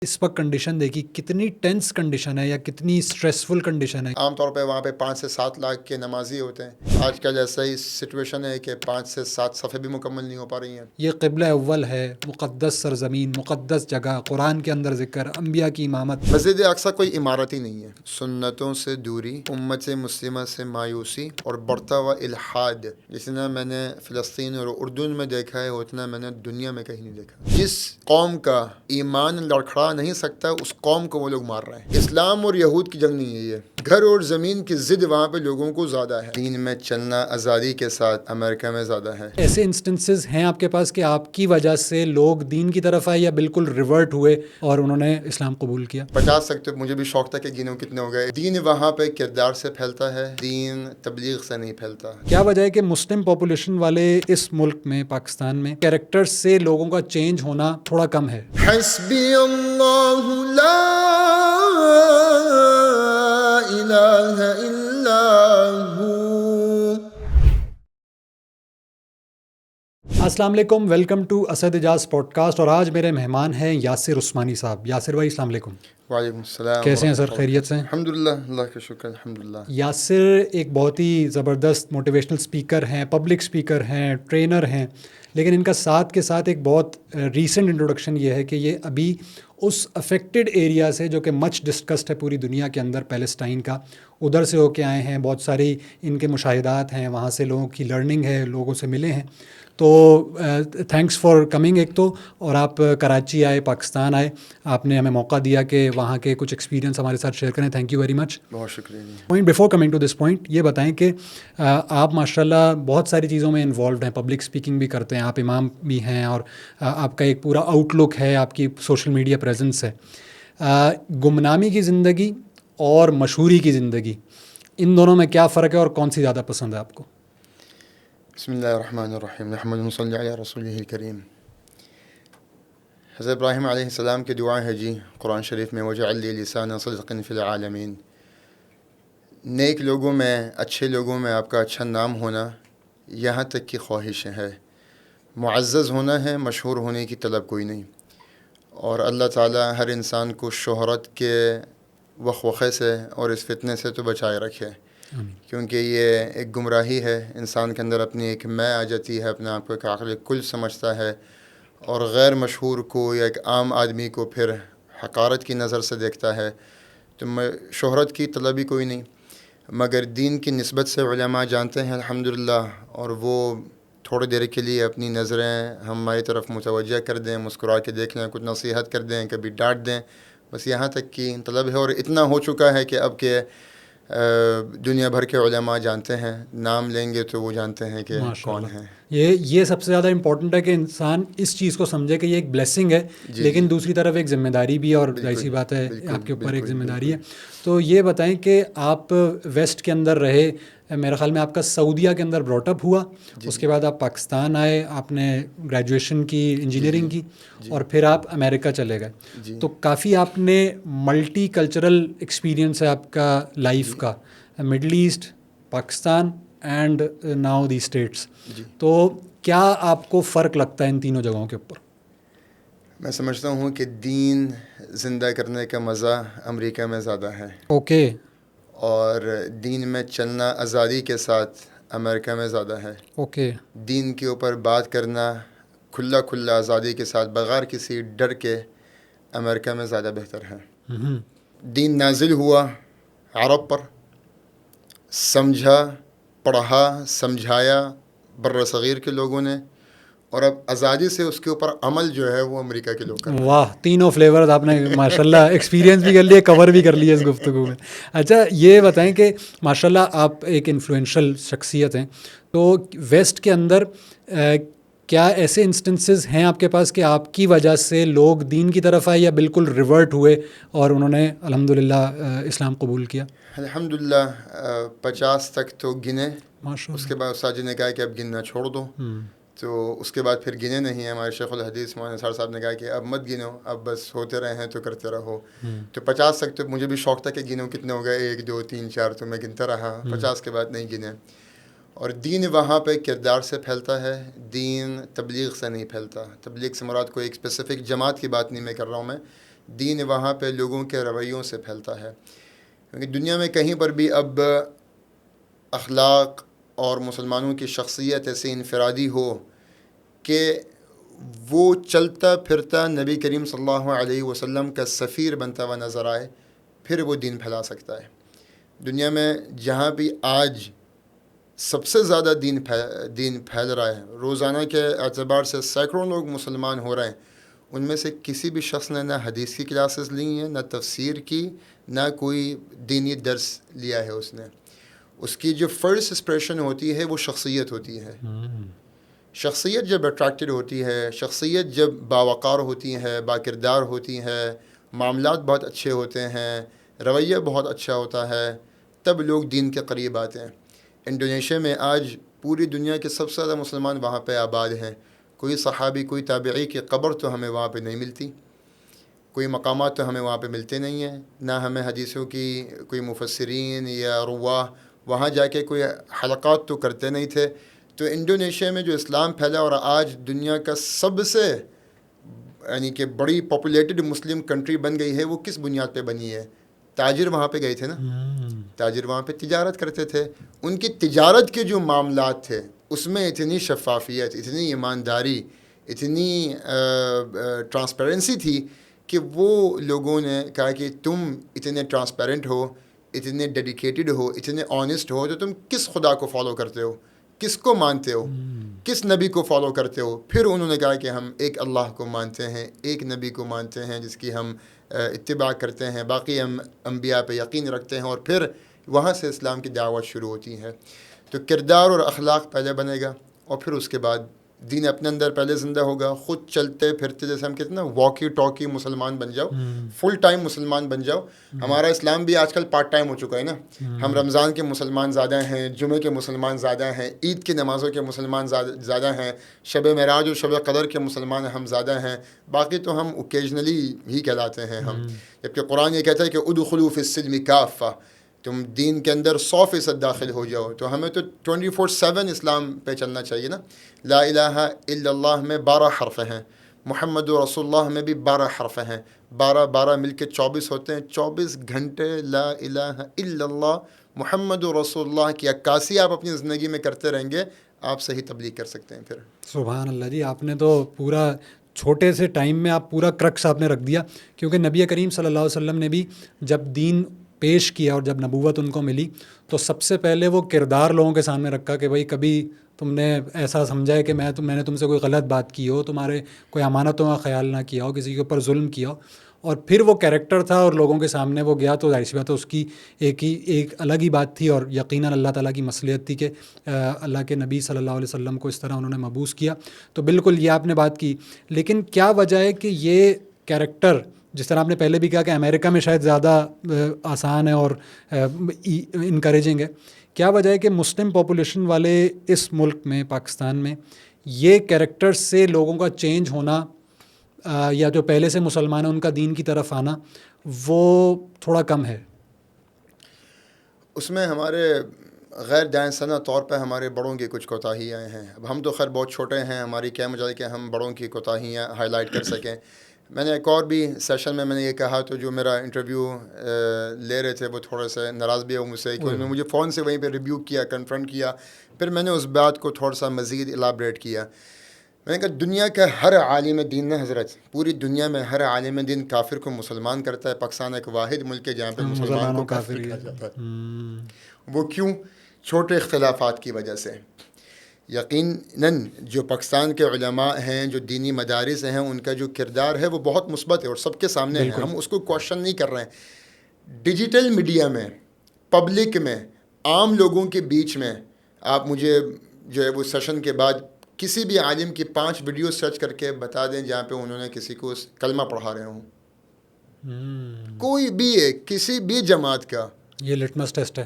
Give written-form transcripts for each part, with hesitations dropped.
اس وقت کنڈیشن دیکھی کتنی ٹینس کنڈیشن ہے یا کتنی سٹریسفل کنڈیشن ہے. عام طور پہ وہاں پہ 5 سے 7 لاکھ کے نمازی ہوتے ہیں. آج کل ایسا ہی سچویشن ہے کہ 5 سے 7 صفحے بھی مکمل نہیں ہو پا رہی ہیں. یہ قبلہ اول ہے، مقدس سرزمین، مقدس جگہ، قرآن کے اندر ذکر، انبیاء کی امامت. مسجد اقصی کوئی عمارت ہی نہیں ہے. سنتوں سے دوری، امت مسلمہ سے مایوسی اور بڑھتا ہوا الحاد جتنا میں نے فلسطین اور اردن میں دیکھا ہے اتنا میں نے دنیا میں کہیں نہیں دیکھا. جس قوم کا ایمان لڑکھڑا نہیں سکتا اس قوم کو وہ لوگ مار رہے ہیں. اسلام اور یہود کی جنگ نہیں ہے، یہ گھر اور زمین کی ضد وہاں پہ لوگوں کو زیادہ ہے. دین میں چلنا آزادی کے ساتھ امریکہ میں زیادہ ہے. ایسے انسٹنسز ہیں آپ کے پاس کہ آپ کی وجہ سے لوگ دین کی طرف آئے یا بالکل ریورٹ ہوئے اور انہوں نے اسلام قبول کیا؟ 50 تک تو مجھے بھی شوق تھا کہ گنوں کتنے ہو گئے. دین وہاں پہ کردار سے پھیلتا ہے، دین تبلیغ سے نہیں پھیلتا. کیا وجہ ہے کہ مسلم پاپولیشن والے اس ملک میں، پاکستان میں، کیریکٹر سے لوگوں کا چینج ہونا تھوڑا کم ہے؟ حسبی اللہ لا الہ الا ہو. السلام علیکم، welcome to Asad Ejaz podcast. اور آج میرے مہمان ہیں یاسر عثمانی صاحب. یاسر بھائی السلام علیکم. وعلیکم السلام. کیسے ہیں سر؟ خیریت سے ہیں؟ الحمدللہ، اللہ کا شکر، الحمدللہ. یاسر ایک بہت ہی زبردست موٹیویشنل اسپیکر ہیں، پبلک اسپیکر ہیں، ٹرینر ہیں، لیکن ان کا ساتھ کے ساتھ ایک بہت ریسنٹ انٹروڈکشن یہ ہے کہ یہ ابھی اس افیکٹڈ ایریا سے جو کہ مچ ڈسکسڈ ہے پوری دنیا کے اندر، پیلسٹائن کا، ادھر سے ہو کے آئے ہیں. بہت ساری ان کے مشاہدات ہیں، وہاں سے لوگوں کی لرننگ ہے، لوگوں سے ملے ہیں. تو تھینکس فار کمنگ. ایک تو اور آپ کراچی آئے، پاکستان آئے، آپ نے ہمیں موقع دیا کہ وہاں کے کچھ ایکسپیرینس ہمارے ساتھ شیئر کریں. Thank you very much. بہت شکریہ. Point before coming to this point, یہ بتائیں کہ آپ ماشاء اللہ بہت ساری چیزوں میں انوالوڈ ہیں، پبلک اسپیکنگ بھی کرتے ہیں، آپ امام بھی ہیں، اور آپ کا ایک پورا آؤٹ لک ہے، آپ کی سوشل میڈیا پریزنس ہے. گمنامی کی زندگی اور مشہوری کی زندگی، ان دونوں میں کیا فرق ہے اور کون سی زیادہ پسند ہے آپ کو؟ بسم اللہ الرحمن الرحیم، نحمدہ و صلی علی رسولہ الکریم. حضرت ابراہیم علیہ السلام کی دعا ہے جی قرآن شریف میں، وجعل لی لسان صدق فی العالمین. نیک لوگوں میں، اچھے لوگوں میں آپ کا اچھا نام ہونا یہاں تک کی خواہش ہے. معزز ہونا ہے، مشہور ہونے کی طلب کوئی نہیں. اور اللہ تعالیٰ ہر انسان کو شہرت کے وقوقے سے اور اس فتنے سے تو بچائے رکھے، کیونکہ یہ ایک گمراہی ہے. انسان کے اندر اپنی ایک میں آ جاتی ہے، اپنے آپ کو ایک عقل کل سمجھتا ہے، اور غیر مشہور کو یا ایک عام آدمی کو پھر حقارت کی نظر سے دیکھتا ہے. تو شہرت کی طلبی کوئی نہیں، مگر دین کی نسبت سے علماء جانتے ہیں الحمدللہ، اور وہ تھوڑی دیر کے لیے اپنی نظریں ہماری طرف متوجہ کر دیں، مسکرا کے دیکھ لیں، کچھ نصیحت کر دیں، کبھی ڈانٹ دیں، بس یہاں تک کی طلب ہے. اور اتنا ہو چکا ہے کہ اب کہ دنیا بھر کے علماء جانتے ہیں، نام لیں گے تو وہ جانتے ہیں کہ کون ہیں. یہ سب سے زیادہ امپورٹنٹ ہے کہ انسان اس چیز کو سمجھے کہ یہ ایک بلیسنگ ہے، لیکن دوسری طرف ایک ذمہ داری بھی ہے، اور ظاہر سی بات ہے آپ کے اوپر ایک ذمہ داری ہے. تو یہ بتائیں کہ آپ ویسٹ کے اندر رہے، میرے خیال میں آپ کا سعودیہ کے اندر براٹ اپ ہوا، اس کے بعد آپ پاکستان آئے، آپ نے گریجویشن کی، انجینئرنگ کی، اور پھر آپ امریکہ چلے گئے. تو کافی آپ نے ملٹی کلچرل ایکسپیرینس ہے آپ کا لائف کا، Middle East, Pakistan and now the States. تو کیا آپ کو فرق لگتا ہے ان تینوں جگہوں کے اوپر؟ میں سمجھتا ہوں کہ دین زندہ کرنے کا مزہ امریکہ میں زیادہ ہے. اوکے. اور دین میں چلنا آزادی کے ساتھ امریکہ میں زیادہ ہے. اوکے. دین کے اوپر بات کرنا کھلا کھلا آزادی کے ساتھ بغیر کسی ڈر کے امریکہ میں زیادہ بہتر ہے. دین نازل ہوا عرب پر، سمجھا، پڑھا، سمجھایا بر صغیر کے لوگوں نے، اور اب آزادی سے اس کے اوپر عمل جو ہے وہ امریکہ کے لوگ کرتے ہیں. واہ، تینوں فلیورز آپ نے ماشاءاللہ ایکسپیرینس بھی کر لیے، کور بھی کر لیے اس گفتگو میں. اچھا یہ بتائیں کہ ماشاءاللہ آپ ایک انفلوئنشل شخصیت ہیں، تو ویسٹ کے اندر کیا ایسے انسٹنسز ہیں آپ کے پاس کہ آپ کی وجہ سے لوگ دین کی طرف آئے یا بالکل ریورٹ ہوئے اور انہوں نے الحمدللہ اسلام قبول کیا؟ الحمدللہ 50 تک تو گنے، ماشاءاللہ. اس کے بعد استاد جی نے کہا کہ اب گننا چھوڑ دو، تو اس کے بعد پھر گنے نہیں ہیں. ہمارے شیخ الحدیث مولانا نثار صاحب نے کہا کہ اب مت گنو، اب بس ہوتے رہے ہیں تو کرتے رہو. تو 50 تک تو مجھے بھی شوق تھا کہ گنوں کتنے ہو گئے، 1 2 3 4، تو میں گنتا رہا. 50 کے بعد نہیں گنے. اور دین وہاں پہ کردار سے پھیلتا ہے، دین تبلیغ سے نہیں پھیلتا. تبلیغ سے مراد کوئی ایک اسپیسیفک جماعت کی بات نہیں میں کر رہا ہوں. میں دین وہاں پہ لوگوں کے رویوں سے پھیلتا ہے، کیونکہ دنیا میں کہیں پر بھی اب اخلاق اور مسلمانوں کی شخصیت ایسی انفرادی ہو کہ وہ چلتا پھرتا نبی کریم صلی اللہ علیہ وسلم کا سفیر بنتا ہوا نظر آئے، پھر وہ دین پھیلا سکتا ہے۔ دنیا میں جہاں بھی آج سب سے زیادہ دین پھیل رہا ہے، روزانہ کے اعتبار سے سینکڑوں لوگ مسلمان ہو رہے ہیں، ان میں سے کسی بھی شخص نے نہ حدیث کی کلاسز لی ہیں، نہ تفسیر کی، نہ کوئی دینی درس لیا ہے۔ اس کی جو فرسٹ ایکسپریشن ہوتی ہے وہ شخصیت ہوتی ہے۔ شخصیت جب اٹریکٹڈ ہوتی ہے، شخصیت جب باوقار ہوتی ہے، با کردار ہوتی ہے، معاملات بہت اچھے ہوتے ہیں، رویہ بہت اچھا ہوتا ہے، تب لوگ دین کے قریب آتے ہیں۔ انڈونیشیا میں آج پوری دنیا کے سب سے زیادہ مسلمان وہاں پہ آباد ہیں۔ کوئی صحابی، کوئی تابعی کی قبر تو ہمیں وہاں پہ نہیں ملتی، کوئی مقامات تو ہمیں وہاں پہ ملتے نہیں ہیں، نہ ہمیں حدیثوں کی کوئی مفسرین یا رواہ وہاں جا کے کوئی حلقات تو کرتے نہیں تھے۔ تو انڈونیشیا میں جو اسلام پھیلا اور آج دنیا کا سب سے یعنی کہ بڑی پاپولیٹڈ مسلم کنٹری بن گئی ہے، وہ کس بنیاد پہ بنی ہے؟ تاجر وہاں پہ گئے تھے نا، تاجر وہاں پہ تجارت کرتے تھے، ان کی تجارت کے جو معاملات تھے اس میں اتنی شفافیت، اتنی ایمانداری، اتنی ٹرانسپیرنسی تھی کہ وہ لوگوں نے کہا کہ تم اتنے ٹرانسپیرنٹ ہو، اتنے ڈیڈیکیٹڈ ہو، اتنے آنیسٹ ہو، تو تم کس خدا کو فالو کرتے ہو، کس کو مانتے ہو، کس نبی کو فالو کرتے ہو؟ پھر انہوں نے کہا کہ ہم ایک اللہ کو مانتے ہیں، ایک نبی کو مانتے ہیں جس کی ہم اتباع کرتے ہیں، باقی ہم انبیاء پہ یقین رکھتے ہیں، اور پھر وہاں سے اسلام کی دعوت شروع ہوتی ہے۔ تو کردار اور اخلاق پہلے بنے گا، اور پھر اس کے بعد دین اپنے اندر پہلے زندہ ہوگا، خود چلتے پھرتے، جیسے ہم کہتے ہیں نا واکی ٹاکی مسلمان بن جاؤ، فل ٹائم مسلمان بن جاؤ۔ ہمارا اسلام بھی آج کل پارٹ ٹائم ہو چکا ہے نا، ہم رمضان کے مسلمان زیادہ ہیں، جمعے کے مسلمان زیادہ ہیں، عید کی نمازوں کے مسلمان زیادہ ہیں، شب معراج اور شب قدر کے مسلمان ہم زیادہ ہیں، باقی تو ہم اوکیجنلی ہی کہلاتے ہیں ہم۔ جبکہ قرآن یہ کہتا ہے کہ ادخلوا فی السلم کافہ، تم دین کے اندر 100% داخل ہو جاؤ۔ تو ہمیں تو 24/7 اسلام پہ چلنا چاہیے نا۔ لا الہ الا اللہ میں 12 حرف ہیں، محمد رسول اللہ میں بھی 12 حرف ہیں، 12 مل کے 24 ہوتے ہیں۔ 24 گھنٹے لا الہ الا اللہ محمد رسول اللہ کی عکاسی آپ اپنی زندگی میں کرتے رہیں گے، آپ صحیح تبلیغ کر سکتے ہیں۔ پھر سبحان اللہ جی، آپ نے تو پورا چھوٹے سے ٹائم میں آپ پورا کرکس آپ نے رکھ دیا، کیونکہ نبی کریم صلی اللہ علیہ وسلم نے بھی جب دین پیش کیا اور جب نبوت ان کو ملی تو سب سے پہلے وہ کردار لوگوں کے سامنے رکھا کہ بھائی کبھی تم نے ایسا سمجھا ہے کہ میں نے تم سے کوئی غلط بات کی ہو، تمہارے کوئی امانتوں کا خیال نہ کیا ہو، کسی کے اوپر ظلم کیا ہو، اور پھر وہ کیریکٹر تھا اور لوگوں کے سامنے وہ گیا، تو ظاہر سی بات ہے اس کی ایک الگ ہی بات تھی، اور یقیناً اللہ تعالیٰ کی مصلحت تھی کہ اللہ کے نبی صلی اللہ علیہ وسلم کو اس طرح انہوں نے مبعوث کیا۔ تو بالکل یہ آپ نے بات کی، لیکن کیا وجہ ہے کہ یہ کیریکٹر، جس طرح آپ نے پہلے بھی کہا کہ امریکہ میں شاید زیادہ آسان ہے اور انکریجنگ ہے، کیا وجہ ہے کہ مسلم پاپولیشن والے اس ملک میں، پاکستان میں، یہ کیریکٹر سے لوگوں کا چینج ہونا یا جو پہلے سے مسلمان ہیں ان کا دین کی طرف آنا وہ تھوڑا کم ہے؟ اس میں ہمارے غیر دانستانہ طور پہ ہمارے بڑوں کی کچھ کوتاہیاں ہیں۔ اب ہم تو خیر بہت چھوٹے ہیں، ہماری کیا مجال کہ ہم بڑوں کی کوتاہیاں ہائی لائٹ کر سکیں۔ میں نے ایک اور بھی سیشن میں نے یہ کہا، تو جو میرا انٹرویو لے رہے تھے وہ تھوڑے سے ناراض بھی ہو مجھ سے، کہ انہوں نے مجھے فون سے وہیں پہ ریبیوک کیا، کنفرنٹ کیا۔ پھر میں نے اس بات کو تھوڑا سا مزید الیبریٹ کیا۔ میں نے کہا دنیا کا ہر عالم دین نے حضرت، پوری دنیا میں ہر عالم دین کافر کو مسلمان کرتا ہے، پاکستان ایک واحد ملک ہے جہاں پہ مسلمان کو کافر کہا جاتا ہے۔ وہ کیوں؟ چھوٹے اختلافات کی وجہ سے۔ یقیناً جو پاکستان کے علماء ہیں، جو دینی مدارس ہیں، ان کا جو کردار ہے وہ بہت مثبت ہے اور سب کے سامنے ہے، ہم اس کو کوشچن نہیں کر رہے ہیں۔ ڈیجیٹل میڈیا میں، پبلک میں، عام لوگوں کے بیچ میں، آپ مجھے جو ہے وہ سیشن کے بعد کسی بھی عالم کی 5 ویڈیو سرچ کر کے بتا دیں جہاں پہ انہوں نے کسی کو کلمہ پڑھا رہے ہوں، کوئی بھی ہے، کسی بھی جماعت کا۔ یہ لٹمس ٹیسٹ ہے،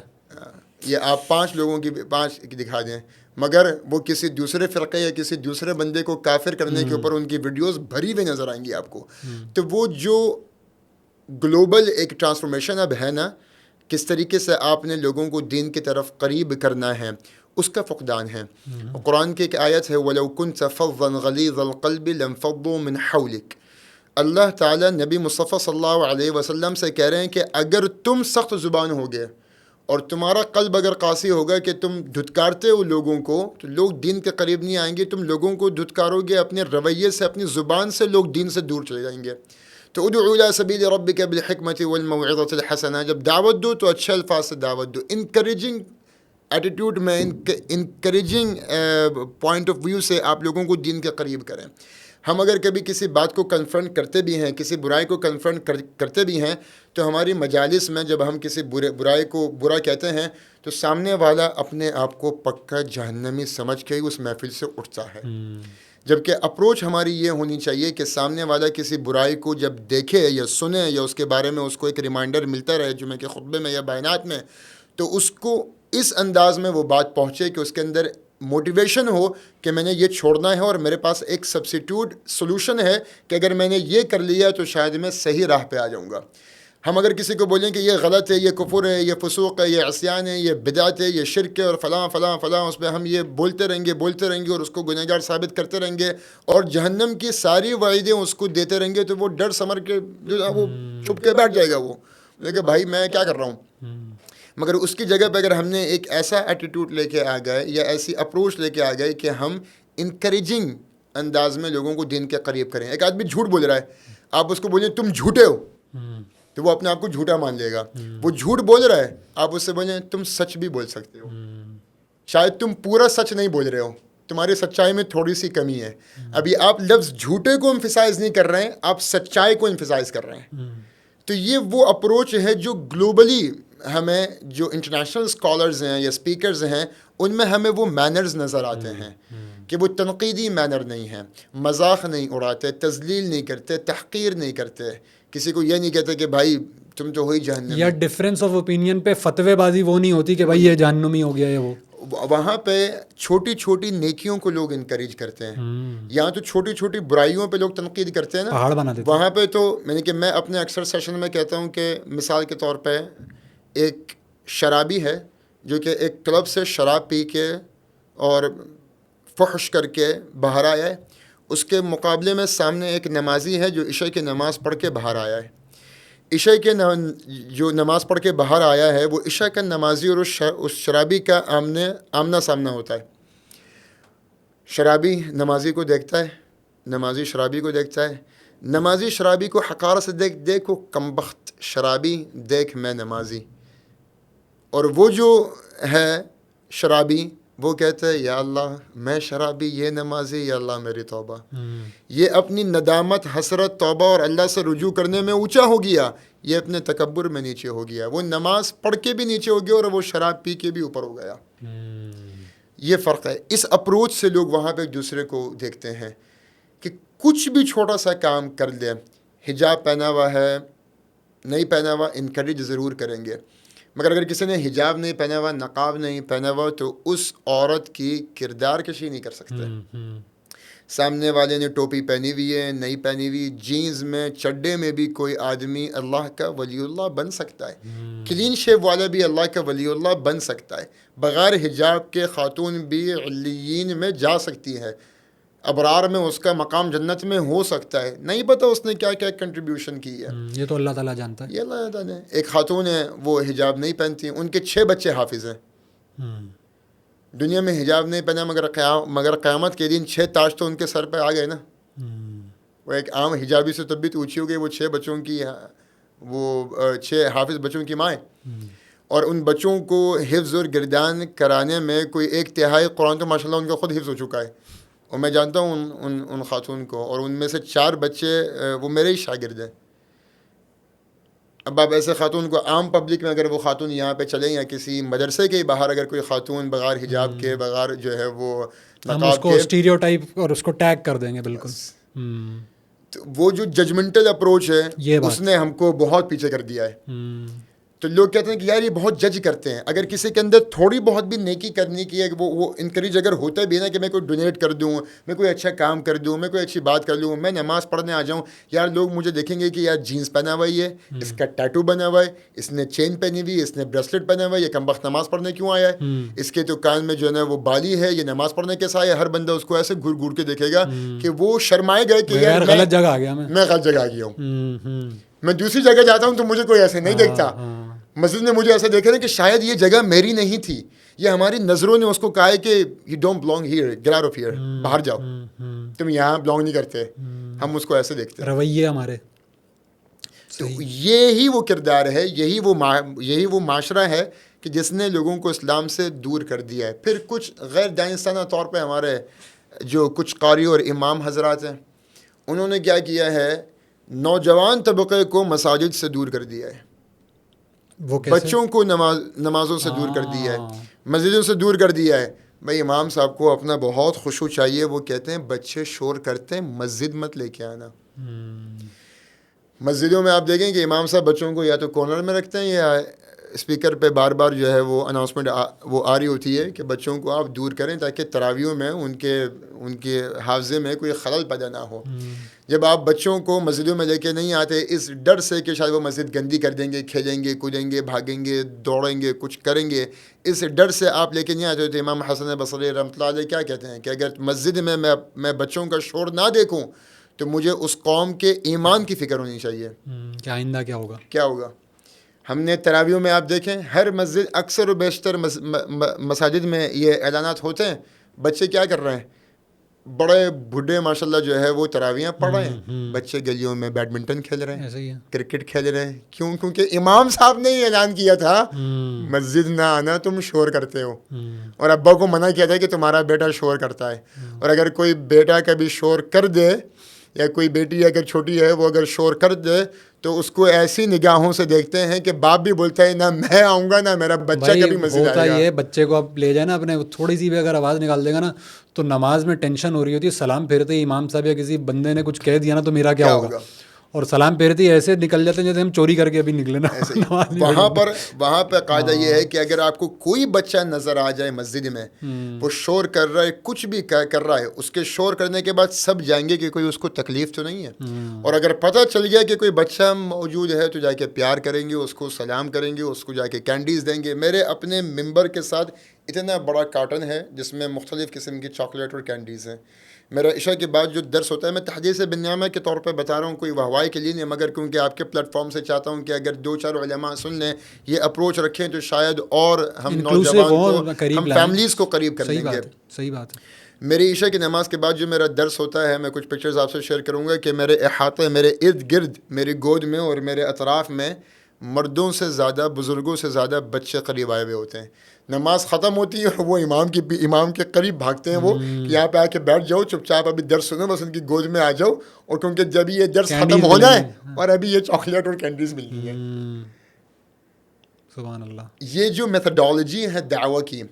یہ آپ 5 لوگوں کی 5 دکھا دیں، مگر وہ کسی دوسرے فرقے یا کسی دوسرے بندے کو کافر کرنے کے اوپر ان کی ویڈیوز بھری ہوئی نظر آئیں گی آپ کو۔ تو وہ جو گلوبل ایک ٹرانسفارمیشن اب ہے نا، کس طریقے سے آپ نے لوگوں کو دین کی طرف قریب کرنا ہے، اس کا فقدان ہے۔ قرآن کی ایک آیت ہے وَلَوْ كُنْتَ فَظًّا غَلِيظَ الْقَلْبِ لَانفَضُّوا مِنْ حَوْلِكَ، اللہ تعالیٰ نبی مصطفیٰ صلی اللہ علیہ وسلم سے کہہ رہے ہیں کہ اگر تم سخت زبان ہوگے اور تمہارا قلب اگر قاسی ہوگا کہ تم دھتکارتے ہو لوگوں کو تو لوگ دین کے قریب نہیں آئیں گے. تم لوگوں کو دھتکارو گے اپنے رویے سے, اپنی زبان سے, لوگ دین سے دور چلے جائیں گے. تو ادعو الی سبیل ربک بالحکمۃ والموعظۃ الحسنہ, جب دعوت دو تو اچھے الفاظ سے دعوت دو. انکریجنگ ایٹیٹیوڈ میں, انکریجنگ پوائنٹ آف ویو سے آپ لوگوں کو دین کے قریب کریں. ہم اگر کبھی کسی بات کو کنفرنٹ کرتے بھی ہیں, کسی برائی کو کنفرنٹ کرتے بھی ہیں, تو ہماری مجالس میں جب ہم کسی برائی کو برا کہتے ہیں تو سامنے والا اپنے آپ کو پکا جہنمی سمجھ کے ہی اس محفل سے اٹھتا ہے. جبکہ اپروچ ہماری یہ ہونی چاہیے کہ سامنے والا کسی برائی کو جب دیکھے یا سنے یا اس کے بارے میں اس کو ایک ریمائنڈر ملتا رہے جمعے کے خطبے میں یا بیانات میں, تو اس کو اس انداز میں وہ بات پہنچے کہ اس کے اندر موٹیویشن ہو کہ میں نے یہ چھوڑنا ہے اور میرے پاس ایک سبسٹیوٹ سولوشن ہے کہ اگر میں نے یہ کر لیا تو شاید میں صحیح راہ پہ آ جاؤں گا. ہم اگر کسی کو بولیں کہ یہ غلط ہے, یہ کفر ہے, یہ فسوق ہے, یہ عصیان ہے, یہ بدعت ہے, یہ شرک ہے اور فلاں فلاں فلاں, اس پہ ہم یہ بولتے رہیں گے اور اس کو گنہگار ثابت کرتے رہیں گے اور جہنم کی ساری وعیدیں اس کو دیتے رہیں گے, تو وہ ڈر سمر کے وہ چھپ کے بیٹھ جائے گا. وہ کہ بھائی میں کیا کر رہا ہوں. مگر اس کی جگہ پہ اگر ہم نے ایک ایسا ایٹیٹیوڈ لے کے آ گئے یا ایسی اپروچ لے کے آ گئے کہ ہم انکریجنگ انداز میں لوگوں کو دین کے قریب کریں. ایک آدمی جھوٹ بول رہا ہے, آپ اس کو بولیں تم جھوٹے ہو, تو وہ اپنے آپ کو جھوٹا مان لے گا. وہ جھوٹ بول رہا ہے, آپ اس سے بولیں تم سچ بھی بول سکتے ہو, شاید تم پورا سچ نہیں بول رہے ہو, تمہاری سچائی میں تھوڑی سی کمی ہے. ابھی آپ لفظ جھوٹے کو امفسائز نہیں کر رہے ہیں, آپ سچائی کو امفسائز کر رہے ہیں. تو یہ وہ اپروچ ہے جو گلوبلی ہمیں, جو انٹرنیشنل اسکالرز ہیں یا اسپیکرز ہیں, ان میں ہمیں وہ مینرز نظر آتے ہیں کہ وہ تنقیدی مینر نہیں ہیں, مذاق نہیں اڑاتے, تذلیل نہیں کرتے, تحقیر نہیں کرتے, کسی کو یہ نہیں کہتے کہ بھائی تم تو ہوئی جہنمی, یا ڈفرینس آف اوپینین پہ فتوے بازی وہ نہیں ہوتی کہ بھائی یہ جہنمی ہو گیا ہے. وہ وہاں پہ چھوٹی چھوٹی نیکیوں کو لوگ انکریج کرتے ہیں. یہاں تو چھوٹی چھوٹی برائیوں پہ لوگ تنقید کرتے ہیں نا, پہاڑ بنا دیتے ہیں. وہاں پہ تو میں اپنے اکثر سیشن میں کہتا ہوں کہ مثال کے طور پہ ایک شرابی ہے جو کہ ایک کلب سے شراب پی کے اور فحش کر کے باہر آیا ہے, اس کے مقابلے میں سامنے ایک نمازی ہے جو عشاء کی نماز پڑھ کے باہر آیا ہے. عشاء کے جو نماز پڑھ کے باہر آیا ہے وہ عشاء کا نمازی اور اس شرابی کا آمنا سامنا ہوتا ہے. شرابی نمازی کو دیکھتا ہے, نمازی شرابی کو دیکھتا ہے, نمازی شرابی کو حقارت سے دیکھو کمبخت شرابی دیکھ میں نمازی, اور وہ جو ہے شرابی وہ کہتا ہے یا اللہ میں شرابی, یہ نمازی, یا اللہ میری توبہ. یہ اپنی ندامت, حسرت, توبہ اور اللہ سے رجوع کرنے میں اونچا ہو گیا, یہ اپنے تکبر میں نیچے ہو گیا. وہ نماز پڑھ کے بھی نیچے ہو گیا اور وہ شراب پی کے بھی اوپر ہو گیا. یہ فرق ہے. اس اپروچ سے لوگ وہاں پہ ایک دوسرے کو دیکھتے ہیں کہ کچھ بھی چھوٹا سا کام کر دے, حجاب پہنا ہوا ہے, نہیں پہنا ہوا, انکریج ضرور کریں گے. مگر اگر کسی نے حجاب نہیں پہنا ہوا, نقاب نہیں پہنا ہوا, تو اس عورت کی کردار کشی نہیں کر سکتے. سامنے والے نے ٹوپی پہنی ہوئی ہے, نہیں پہنی ہوئی, جینز میں, چڈے میں بھی کوئی آدمی اللہ کا ولی اللہ بن سکتا ہے. کلین شیو والا بھی اللہ کا ولی اللہ بن سکتا ہے. بغیر حجاب کے خاتون بھی علیین میں جا سکتی ہے, ابرار میں اس کا مقام جنت میں ہو سکتا ہے. نہیں پتہ اس نے کیا کیا کنٹریبیوشن کی ہے, یہ تو اللہ تعالیٰ جانتا ہے. یہ اللہ تعالیٰ. ایک خاتون ہے وہ حجاب نہیں پہنتی, ان کے 6 بچے حافظ ہیں. دنیا میں حجاب نہیں پہنا, مگر قیامت کے دن 6 تاج تو ان کے سر پہ آ گئے نا. وہ ایک عام حجابی سے طبیعت اونچی ہو گئی, وہ 6 بچوں کی, وہ 6 حافظ بچوں کی ماں ہے, اور ان بچوں کو حفظ اور گردان کرانے میں کوئی 1/3 قرآن تو ماشاء اللہ ان کا خود حفظ ہو چکا ہے. اور میں جانتا ہوں ان خاتون کو, اور ان میں سے 4 بچے وہ میرے ہی شاگرد ہیں. اب آپ ایسے خاتون کو عام پبلک میں اگر وہ خاتون یہاں پہ چلیں یا کسی مدرسے کے باہر اگر کوئی خاتون بغیر حجاب کے, بغیر جو ہے وہ ہم اس کو اسٹیریوٹائپ اور اس کو ٹیگ کر دیں گے. بالکل. تو وہ جو ججمنٹل اپروچ ہے اس نے ہم کو بہت پیچھے کر دیا ہے. تو لوگ کہتے ہیں کہ یار یہ بہت جج کرتے ہیں. اگر کسی کے اندر تھوڑی بہت بھی نیکی کرنے کی ہے, وہ انکریج اگر ہوتا بھی نا کہ میں کوئی ڈونیٹ کر دوں, میں کوئی اچھا کام کر دوں, میں کوئی اچھی بات کر لوں, میں نماز پڑھنے آ جاؤں, یار لوگ مجھے دیکھیں گے کہ یار جینس پہنا ہوا ہی ہے, اس کا ٹیٹو بنا ہوا ہے, اس نے چین پہنی ہوئی, اس نے بریسلیٹ پہنا ہوا ہے, یہ کمبخت نماز پڑھنے کیوں آیا ہے, اس کے تو کان میں جو ہے نا وہ بالی ہے, یہ نماز پڑھنے کیسا آیا ہے. ہر بندہ اس کو ایسے گھور گھور کے دیکھے گا کہ وہ شرمائے گئے کہ یار غلط جگہ آ گیا, میں غلط جگہ آ گیا ہوں. میں دوسری جگہ جاتا ہوں تو مجھے کوئی ایسے نہیں دیکھتا. مسجد نے مجھے ایسا دیکھا نا کہ شاید یہ جگہ میری نہیں تھی, یہ ہماری نظروں نے اس کو کہا ہے کہ you don't belong here, get out of here, باہر جاؤ, تم یہاں بلانگ نہیں کرتے. ہم اس کو ایسے دیکھتے ہیں, رویے ہمارے. تو یہی وہ کردار ہے, یہی وہ معاشرہ ہے کہ جس نے لوگوں کو اسلام سے دور کر دیا ہے. پھر کچھ غیر دانستانہ طور پہ ہمارے جو کچھ قاری اور امام حضرات ہیں, انہوں نے کیا کیا ہے, نوجوان طبقے کو مساجد سے دور کر دیا ہے, بچوں کو نمازوں سے دور کر دیا ہے, مسجدوں سے دور کر دیا ہے. بھائی امام صاحب کو اپنا بہت خشوع چاہیے, وہ کہتے ہیں بچے شور کرتے ہیں, مسجد مت لے کے آنا. مسجدوں میں آپ دیکھیں کہ امام صاحب بچوں کو یا تو کارنر میں رکھتے ہیں یا اسپیکر پہ بار بار جو ہے وہ اناؤنسمنٹ وہ آ رہی ہوتی ہے کہ بچوں کو آپ دور کریں تاکہ تراویحوں میں ان کے حافظے میں کوئی خلل پیدا نہ ہو. جب آپ بچوں کو مسجدوں میں لے کے نہیں آتے اس ڈر سے کہ شاید وہ مسجد گندی کر دیں گے, کھیلیں گے, کودیں گے, بھاگیں گے, دوڑیں گے, کچھ کریں گے, اس ڈر سے آپ لے کے نہیں آتے. تو امام حسن بصری رحمۃ اللہ علیہ کیا کہتے ہیں کہ اگر مسجد میں بچوں کا شور نہ دیکھوں تو مجھے اس قوم کے ایمان کی فکر ہونی چاہیے کہ آئندہ کیا ہوگا. ہم نے تراویحوں میں آپ دیکھیں ہر مسجد, اکثر و بیشتر مساجد میں یہ اعلانات ہوتے ہیں, بچے کیا کر رہے ہیں, بڑے بوڑھے ماشاء اللہ جو ہے وہ تراویحیں پڑھ رہے ہیں, بچے گلیوں میں بیڈمنٹن کھیل رہے ہیں, کرکٹ کھیل رہے ہیں. کیوں؟ کیونکہ امام صاحب نے یہ اعلان کیا تھا مسجد نہ آنا, تم شور کرتے ہو, اور ابا کو منع کیا تھا کہ تمہارا بیٹا شور کرتا ہے. اور اگر کوئی بیٹا کبھی شور کر دے یا کوئی بیٹی اگر چھوٹی ہے وہ اگر شور کر دے تو اس کو ایسی نگاہوں سے دیکھتے ہیں کہ باپ بھی بولتا ہے نہ میں آؤں گا نہ میرا بچہ کبھی مسجد آئے گا. یہ بچے کو اب لے جائے نا اپنے, تھوڑی سی بھی اگر آواز نکال دے گا نا تو نماز میں ٹینشن ہو رہی ہوتی ہے, سلام پھیرتے ہی امام صاحب یا کسی بندے نے کچھ کہہ دیا نا تو میرا کیا ہوگا, اور سلام پھیرتے ہی ایسے نکل جاتے ہیں جیسے ہم چوری کر کے ابھی نکلے نا. وہاں پہ قاعدہ یہ ہے کہ اگر آپ کو کوئی بچہ نظر آ جائے مسجد میں, وہ شور کر رہا ہے, کچھ بھی کر رہا ہے, اس کے شور کرنے کے بعد سب جائیں گے کہ کوئی اس کو تکلیف تو نہیں ہے. اور اگر پتہ چل گیا کہ کوئی بچہ موجود ہے تو جا کے پیار کریں گے, اس کو سلام کریں گے, اس کو جا کے کینڈیز دیں گے. میرے اپنے ممبر کے ساتھ اتنا بڑا کارٹن ہے جس میں مختلف قسم کی چاکلیٹ اور کینڈیز ہیں. میرا عشاء کے بعد جو درس ہوتا ہے, میں تحدیث بنیامہ کے طور پہ بتا رہا ہوں, کوئی واہوائی کے لیے نہیں, مگر کیونکہ آپ کے پلیٹ فارم سے چاہتا ہوں کہ اگر 2-4 علماء سن لیں, یہ اپروچ رکھیں تو شاید اور ہم نوجوان کو, ہم فیملیز کو قریب کر لیں گے. صحیح بات ہے. میری عشاء کی نماز کے بعد جو میرا درس ہوتا ہے, میں کچھ پکچرز آپ سے شیئر کروں گا کہ میرے احاطے, میرے ارد گرد, میری گود میں اور میرے اطراف میں مردوں سے زیادہ, بزرگوں سے زیادہ بچے قریب آئے ہوئے ہوتے ہیں. نماز ختم ہوتی ہے اور وہ امام کے قریب بھاگتے ہیں, وہ کہ یہاں پہ آ کے بیٹھ جاؤ, چپ چاپ ابھی درس سنو, بس ان کی گود میں آ جاؤ, اور کیونکہ جب یہ درس ختم ہونا ہے اور ابھی یہ چاکلیٹ اور کینڈیز ملنی ہے. سبحان اللہ. یہ جو میتھڈالوجی ہے دعوت کی,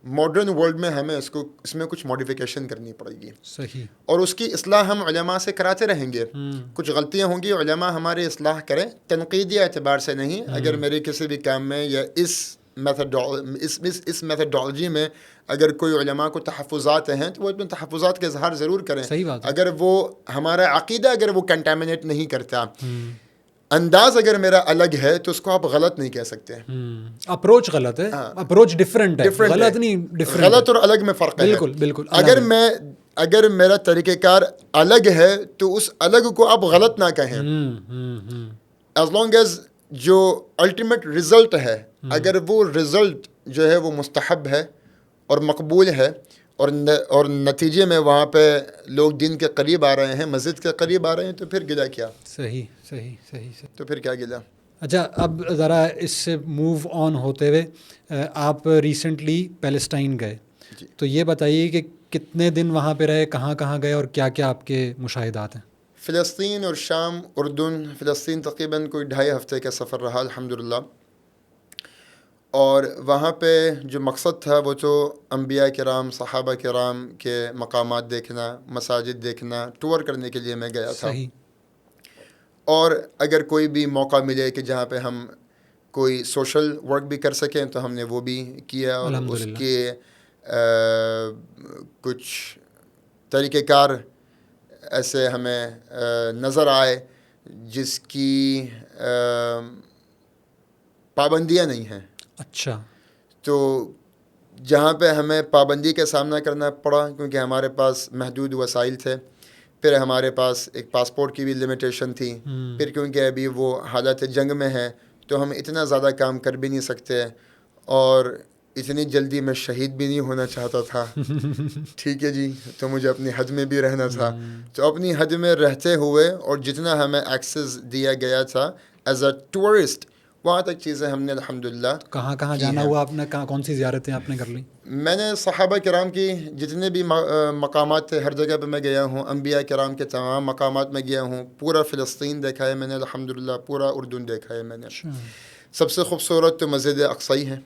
ماڈرن ورلڈ میں ہمیں اس میں کچھ ماڈیفیکیشن کرنی پڑے گی. صحیح. اور اس کی اصلاح ہم علماء سے کراتے رہیں گے. کچھ غلطیاں ہوں گی, علماء ہماری اصلاح کریں, تنقیدی اعتبار سے نہیں. اگر میرے کسی بھی کام میں یا اس میتھڈالوجی میں اگر کوئی علماء کو تحفظات ہیں تو وہ اپنے تحفظات کا اظہار ضرور کریں. اگر وہ ہمارا عقیدہ اگر وہ کنٹامنیٹ نہیں کرتا, انداز اگر میرا الگ ہے تو اس کو آپ غلط نہیں کہہ سکتے. اپروچ غلط ہے, اپروچ ڈفرینٹ ہے, غلط نہیں, غلط اور الگ میں فرق ہے. بالکل. اگر میرا طریقہ کار الگ ہے تو اس الگ کو آپ غلط نہ کہیں, ایز لانگ ایز جو الٹیمیٹ رزلٹ ہے, اگر وہ رزلٹ جو ہے وہ مستحب ہے اور مقبول ہے اور نتیجے میں وہاں پہ لوگ دین کے قریب آ رہے ہیں, مسجد کے قریب آ رہے ہیں, تو پھر گلا کیا؟ صحیح. تو پھر کیا گلا؟ اچھا, اب ذرا اس سے موو آن ہوتے ہوئے, آپ ریسنٹلی پیلسٹائن گئے, تو یہ بتائیے کہ کتنے دن وہاں پہ رہے, کہاں کہاں گئے, اور کیا کیا آپ کے مشاہدات ہیں؟ فلسطین اور شام, اردن, فلسطین تقریباً کوئی 2.5 ہفتے کا سفر رہا الحمدللہ. اور وہاں پہ جو مقصد تھا وہ تو انبیاء کرام, صحابہ کرام کے مقامات دیکھنا, مساجد دیکھنا, ٹور کرنے کے لیے میں گیا تھا. اور اگر کوئی بھی موقع ملے کہ جہاں پہ ہم کوئی سوشل ورک بھی کر سکیں تو ہم نے وہ بھی کیا, اور اس کے کچھ طریقہ کار ایسے ہمیں نظر آئے جس کی پابندیاں نہیں ہیں. اچھا. تو جہاں پہ ہمیں پابندی کا سامنا کرنا پڑا کیونکہ ہمارے پاس محدود وسائل تھے, پھر ہمارے پاس ایک پاسپورٹ کی بھی لمیٹیشن تھی, پھر کیونکہ ابھی وہ حالت جنگ میں ہے تو ہم اتنا زیادہ کام کر بھی نہیں سکتے, اور اتنی جلدی میں شہید بھی نہیں ہونا چاہتا تھا. ٹھیک ہے جی, تو مجھے اپنی حد میں بھی رہنا تھا. تو اپنی حد میں رہتے ہوئے اور جتنا ہمیں ایکسیس دیا گیا تھا ایز اے ٹورسٹ, وہاں تک چیزیں ہم نے الحمدللہ. کہاں کہاں جانا ہوا آپ نے, کون سی زیارتیں آپ نے کر لیں؟ میں نے صحابہ کرام کی جتنے بھی مقامات تھے ہر جگہ پہ میں گیا ہوں, انبیاء کرام کے تمام مقامات میں گیا ہوں. پورا فلسطین دیکھا ہے میں نے الحمدللہ, پورا اردن دیکھا ہے میں نے. سب سے خوبصورت تو مسجد اقصی ہے.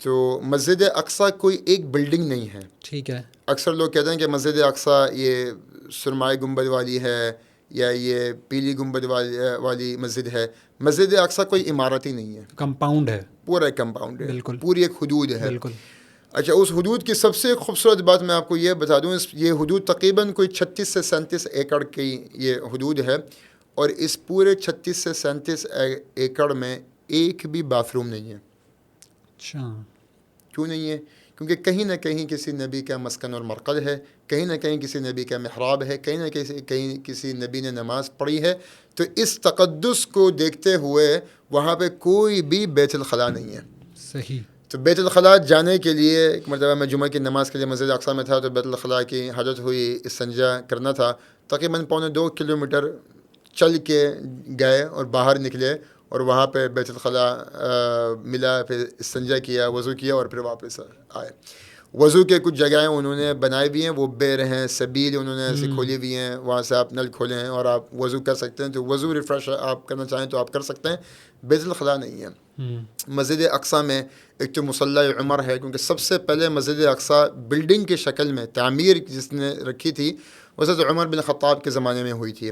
تو مسجد اقصی کوئی ایک بلڈنگ نہیں ہے. ٹھیک ہے. اکثر لوگ کہتے ہیں کہ مسجد اقصی یہ سرمائی گنبد والی ہے یا یہ پیلی گنبد والی مسجد ہے. مسجد اقصی کوئی عمارت ہی نہیں ہے, کمپاؤنڈ ہے, پورا ایک کمپاؤنڈ ہے. بالکل, پوری ایک حدود ہے. بالکل. اچھا, اس حدود کی سب سے خوبصورت بات میں آپ کو یہ بتا دوں, یہ حدود تقریباً کوئی 36 سے 37 ایکڑ کی یہ حدود ہے, اور اس پورے 36 سے 37 ایکڑ میں ایک بھی باتھ روم نہیں ہے. اچھا. کیوں نہیں ہے؟ کیونکہ کہیں نہ کہیں کسی نبی کا مسکن اور مرقد ہے, کہیں نہ کہیں کسی نبی کا محراب ہے, کہیں نہ کہیں کسی نبی نے نماز پڑھی ہے. تو اس تقدس کو دیکھتے ہوئے وہاں پہ کوئی بھی بیت الخلاء نہیں ہے. صحیح. تو بیت الخلاء جانے کے لیے ایک مرتبہ میں جمعہ کی نماز کے لیے مسجد اقصی میں تھا, تو بیت الخلاء کی حاجت ہوئی, استنجا کرنا تھا. تقریباً 2.25 کلومیٹر چل کے گئے اور باہر نکلے, اور وہاں پہ بیت الخلاء ملا, پھر استنجا کیا, وضو کیا, اور پھر واپس آئے. وضو کے کچھ جگہیں انہوں نے بنائی بھی ہیں, وہ بیر ہیں, سبیل انہوں نے ایسی کھولی ہوئی ہیں, وہاں سے آپ نل کھولیں ہیں اور آپ وضو کر سکتے ہیں. تو وضو ریفریش آپ کرنا چاہیں تو آپ کر سکتے ہیں. بیت الخلاء نہیں ہے. مسجد اقصی میں ایک تو مصلی عمر ہے, کیونکہ سب سے پہلے مسجد اقصی بلڈنگ کی شکل میں تعمیر جس نے رکھی تھی وہ حضرت عمر بن خطاب کے زمانے میں ہوئی تھی.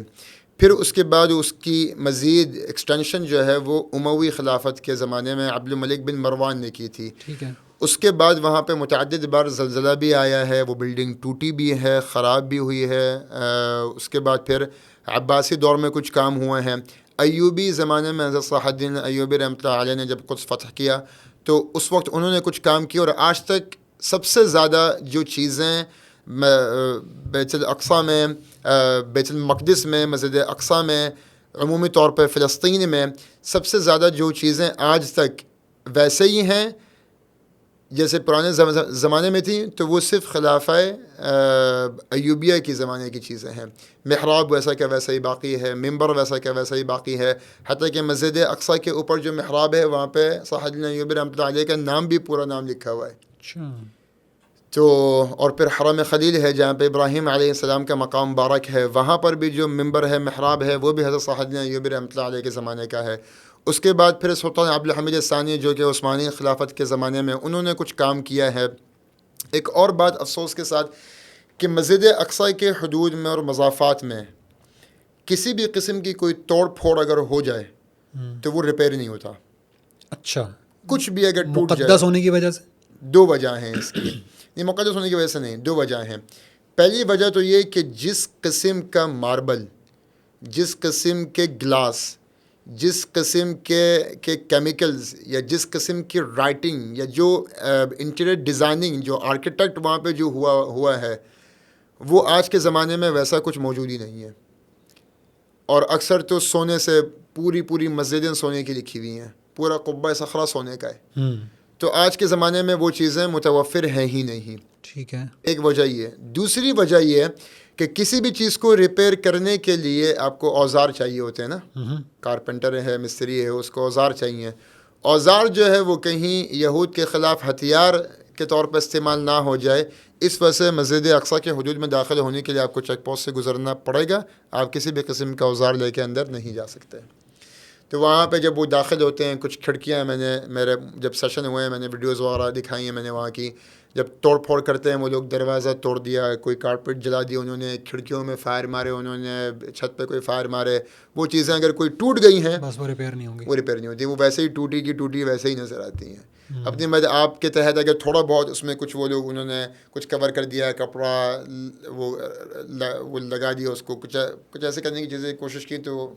پھر اس کے بعد اس کی مزید ایکسٹینشن جو ہے وہ اموی خلافت کے زمانے میں عبد الملک بن مروان نے کی تھی. ٹھیک ہے. اس کے بعد وہاں پہ متعدد بار زلزلہ بھی آیا ہے, وہ بلڈنگ ٹوٹی بھی ہے, خراب بھی ہوئی ہے. اس کے بعد پھر عباسی دور میں کچھ کام ہوئے ہیں. ایوبی زمانے میں حضرت صلاح الدین ایوبی رحمۃ اللہ علیہ نے جب قدس فتح کیا تو اس وقت انہوں نے کچھ کام کیا, اور آج تک سب سے زیادہ جو چیزیں بیت الاقصی میں, بیت المقدس میں, مسجد اقصی میں, عمومی طور پہ فلسطین میں سب سے زیادہ جو چیزیں آج تک ویسے ہی ہیں جیسے پرانے زمانے میں تھیں, تو وہ صرف خلافہ ایوبیہ کی زمانے کی چیزیں ہیں. محراب ویسا کا ویسا ہی باقی ہے, ممبر ویسا کا ویسا ہی باقی ہے, حتیٰ کہ مسجد اقصی کے اوپر جو محراب ہے وہاں پہ صلاح الدین ایوبی رحمۃ اللہ علیہ کا نام بھی پورا نام لکھا ہوا ہے. اچھا. تو اور پھر حرم خلیل ہے جہاں پہ ابراہیم علیہ السلام کا مقام مبارک ہے, وہاں پر بھی جو ممبر ہے, محراب ہے, وہ بھی حضرت صلاح الدین ایوبی رحمۃ اللہ علیہ کے زمانے کا ہے. اس کے بعد پھر سلطان عبد الحمید الثانی جو کہ عثمانی خلافت کے زمانے میں انہوں نے کچھ کام کیا ہے. ایک اور بات افسوس کے ساتھ کہ مسجد اقصی کے حدود میں اور مضافات میں کسی بھی قسم کی کوئی توڑ پھوڑ اگر ہو جائے تو وہ ریپیئر نہیں ہوتا. اچھا. کچھ بھی اگر ٹوٹ جائے, مقدس ہونے کی وجہ سے 2 وجہ ہیں اس کی. نہیں, مقدس ہونے کی وجہ سے نہیں, 2 وجہ ہیں. پہلی وجہ تو یہ کہ جس قسم کا ماربل, جس قسم کے گلاس, جس قسم کے کیمیکلز, یا جس قسم کی رائٹنگ, یا جو انٹیریئر ڈیزائننگ جو آرکیٹیکٹ وہاں پہ جو ہوا ہے, وہ آج کے زمانے میں ویسا کچھ موجود ہی نہیں ہے. اور اکثر تو سونے سے پوری مسجدیں سونے کی لکھی ہوئی ہیں, پورا قبہ صخرہ سونے کا ہے. تو آج کے زمانے میں وہ چیزیں متوفر ہیں ہی نہیں. ٹھیک ہے. ایک وجہ یہ ہے. دوسری وجہ یہ ہے کہ کسی بھی چیز کو ریپیئر کرنے کے لیے آپ کو اوزار چاہیے ہوتے ہیں نا. کارپینٹر ہے, مستری ہے, اس کو اوزار چاہیے. اوزار جو ہے وہ کہیں یہود کے خلاف ہتھیار کے طور پر استعمال نہ ہو جائے, اس وجہ سے مسجد اقصی کے حدود میں داخل ہونے کے لیے آپ کو چیک پوسٹ سے گزرنا پڑے گا. آپ کسی بھی قسم کا اوزار لے کے اندر نہیں جا سکتے. تو وہاں پہ جب وہ داخل ہوتے ہیں, کچھ کھڑکیاں میں نے, میرے جب سیشن ہوئے ہیں میں نے ویڈیوز وغیرہ دکھائی ہیں میں نے وہاں کی, جب توڑ پھوڑ کرتے ہیں وہ لوگ، دروازہ توڑ دیا، کوئی کارپیٹ جلا دیا انہوں نے، کھڑکیوں میں فائر مارے انہوں نے، چھت پہ کوئی فائر مارے، وہ چیزیں اگر کوئی ٹوٹ گئی ہیں بس وہ ریپیئر نہیں ہوں گی، وہ ریپیئر نہیں ہوتی، وہ ویسے ہی ٹوٹی کی ٹوٹی ویسے ہی نظر آتی ہیں. اپنی آپ کے تحت اگر تھوڑا بہت اس میں کچھ وہ لوگ انہوں نے کچھ کور کر دیا، کپڑا وہ لگا دیا اس کو، کچھ ایسے کرنے کی چیزیں کوشش کی تو